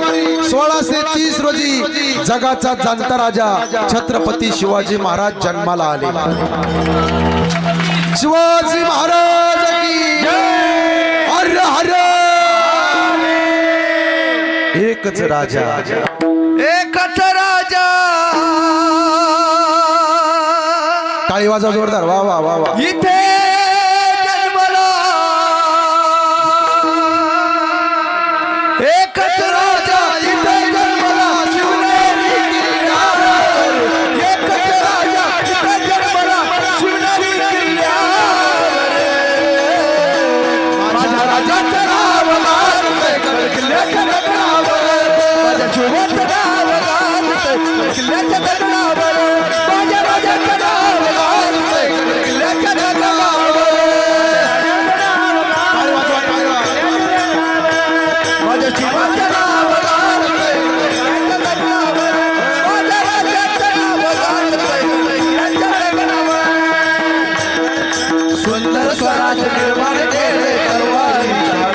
1630 रोजी जगाचा जाणता राजा छत्रपती शिवाजी महाराज जन्माला आले. शिवाजी महाराज की हर हर एकच राजा एकच राजा टाळी वाजवा जोरदार वा वा वा वा इथे जन्मला एकच राजा इथे जन्मला शिवनेरी किल्ल्यावर एकच राजा इथे जन्मला शिवनेरी किल्ल्यावर माझ्या राजाचं नाव गाजतंय गड किल्ल्याच्या दगडावर माझ्या शिवाचं नाव गाजतंय गड किल्ल्याच्या दगडावर माझ्या राजाचं नाव गाजतंय गड किल्ल्याच्या दगडावर माझ्या शिवाचं नाव गाजतंय गड किल्ल्याच्या दगडावर माझ्या राजाचं नाव गाजतंय गड किल्ल्याच्या दगडावर सुंदर स्वराज निर्माण केले तलवारीच्या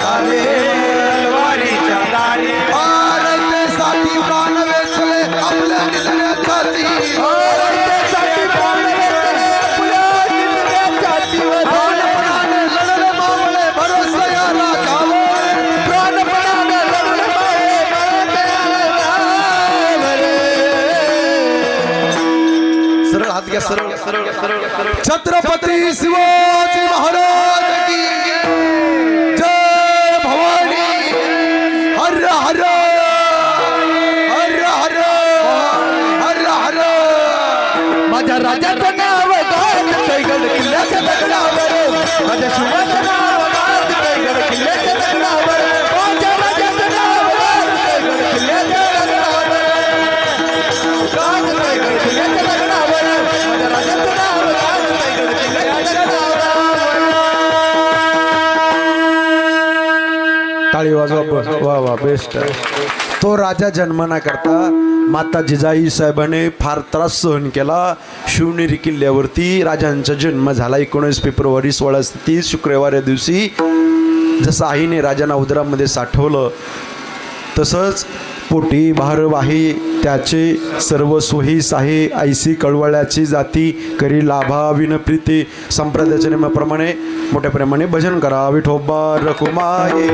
दारे भारतासाठी प्राण वेचले आपल्या निधनासाठी भारतासाठी प्राण वेचले आपल्या निधनासाठी प्राणपणाने लढले मावळे भरोसा या राजावर प्राणपणाने लढले मावळे भरोसा या राजावर सरळ हात घ्या सरळ सरळ सरळ सरळ छत्रपती शिवाजी महाराज की जय भवानी हर हर हर हर हर हर माझ्या राजाचं नाव गाजतंय गड किल्ल्याच्या दगडावर माझ्या शिवाचं नाव गाजतंय गड किल्ल्याच्या दगडावर माझ्या राजाचं नाव गाजतंय गड किल्ल्याच्या दगडावर गाजतंय गड किल्ल्याच्या दगडावर माझ्या राजाचं नाव गाजतंय गड किल्ल्याच्या दगडावर टाळी वाजवा वा वा बेस्ट तो राजा जन्माना करता माता जिजाई साहेबाने फार त्रास सहन केला शिवनेरी किल्ल्यावरती राजांचा जन्म झाला 19 फेब्रुवारी 1630 शुक्रवार या दिवशी जसं आईने राजांना उदरामध्ये साठवलं तसंच पोटी भारवाही त्याचे सर्व सोयीस आहे ऐसी कळवळ्याची जाती करी लाभा विनप्रीती संप्रदायाच्या नियमाप्रमाणे मोठ्या प्रमाणे भजन करा विठोबा रखुमाये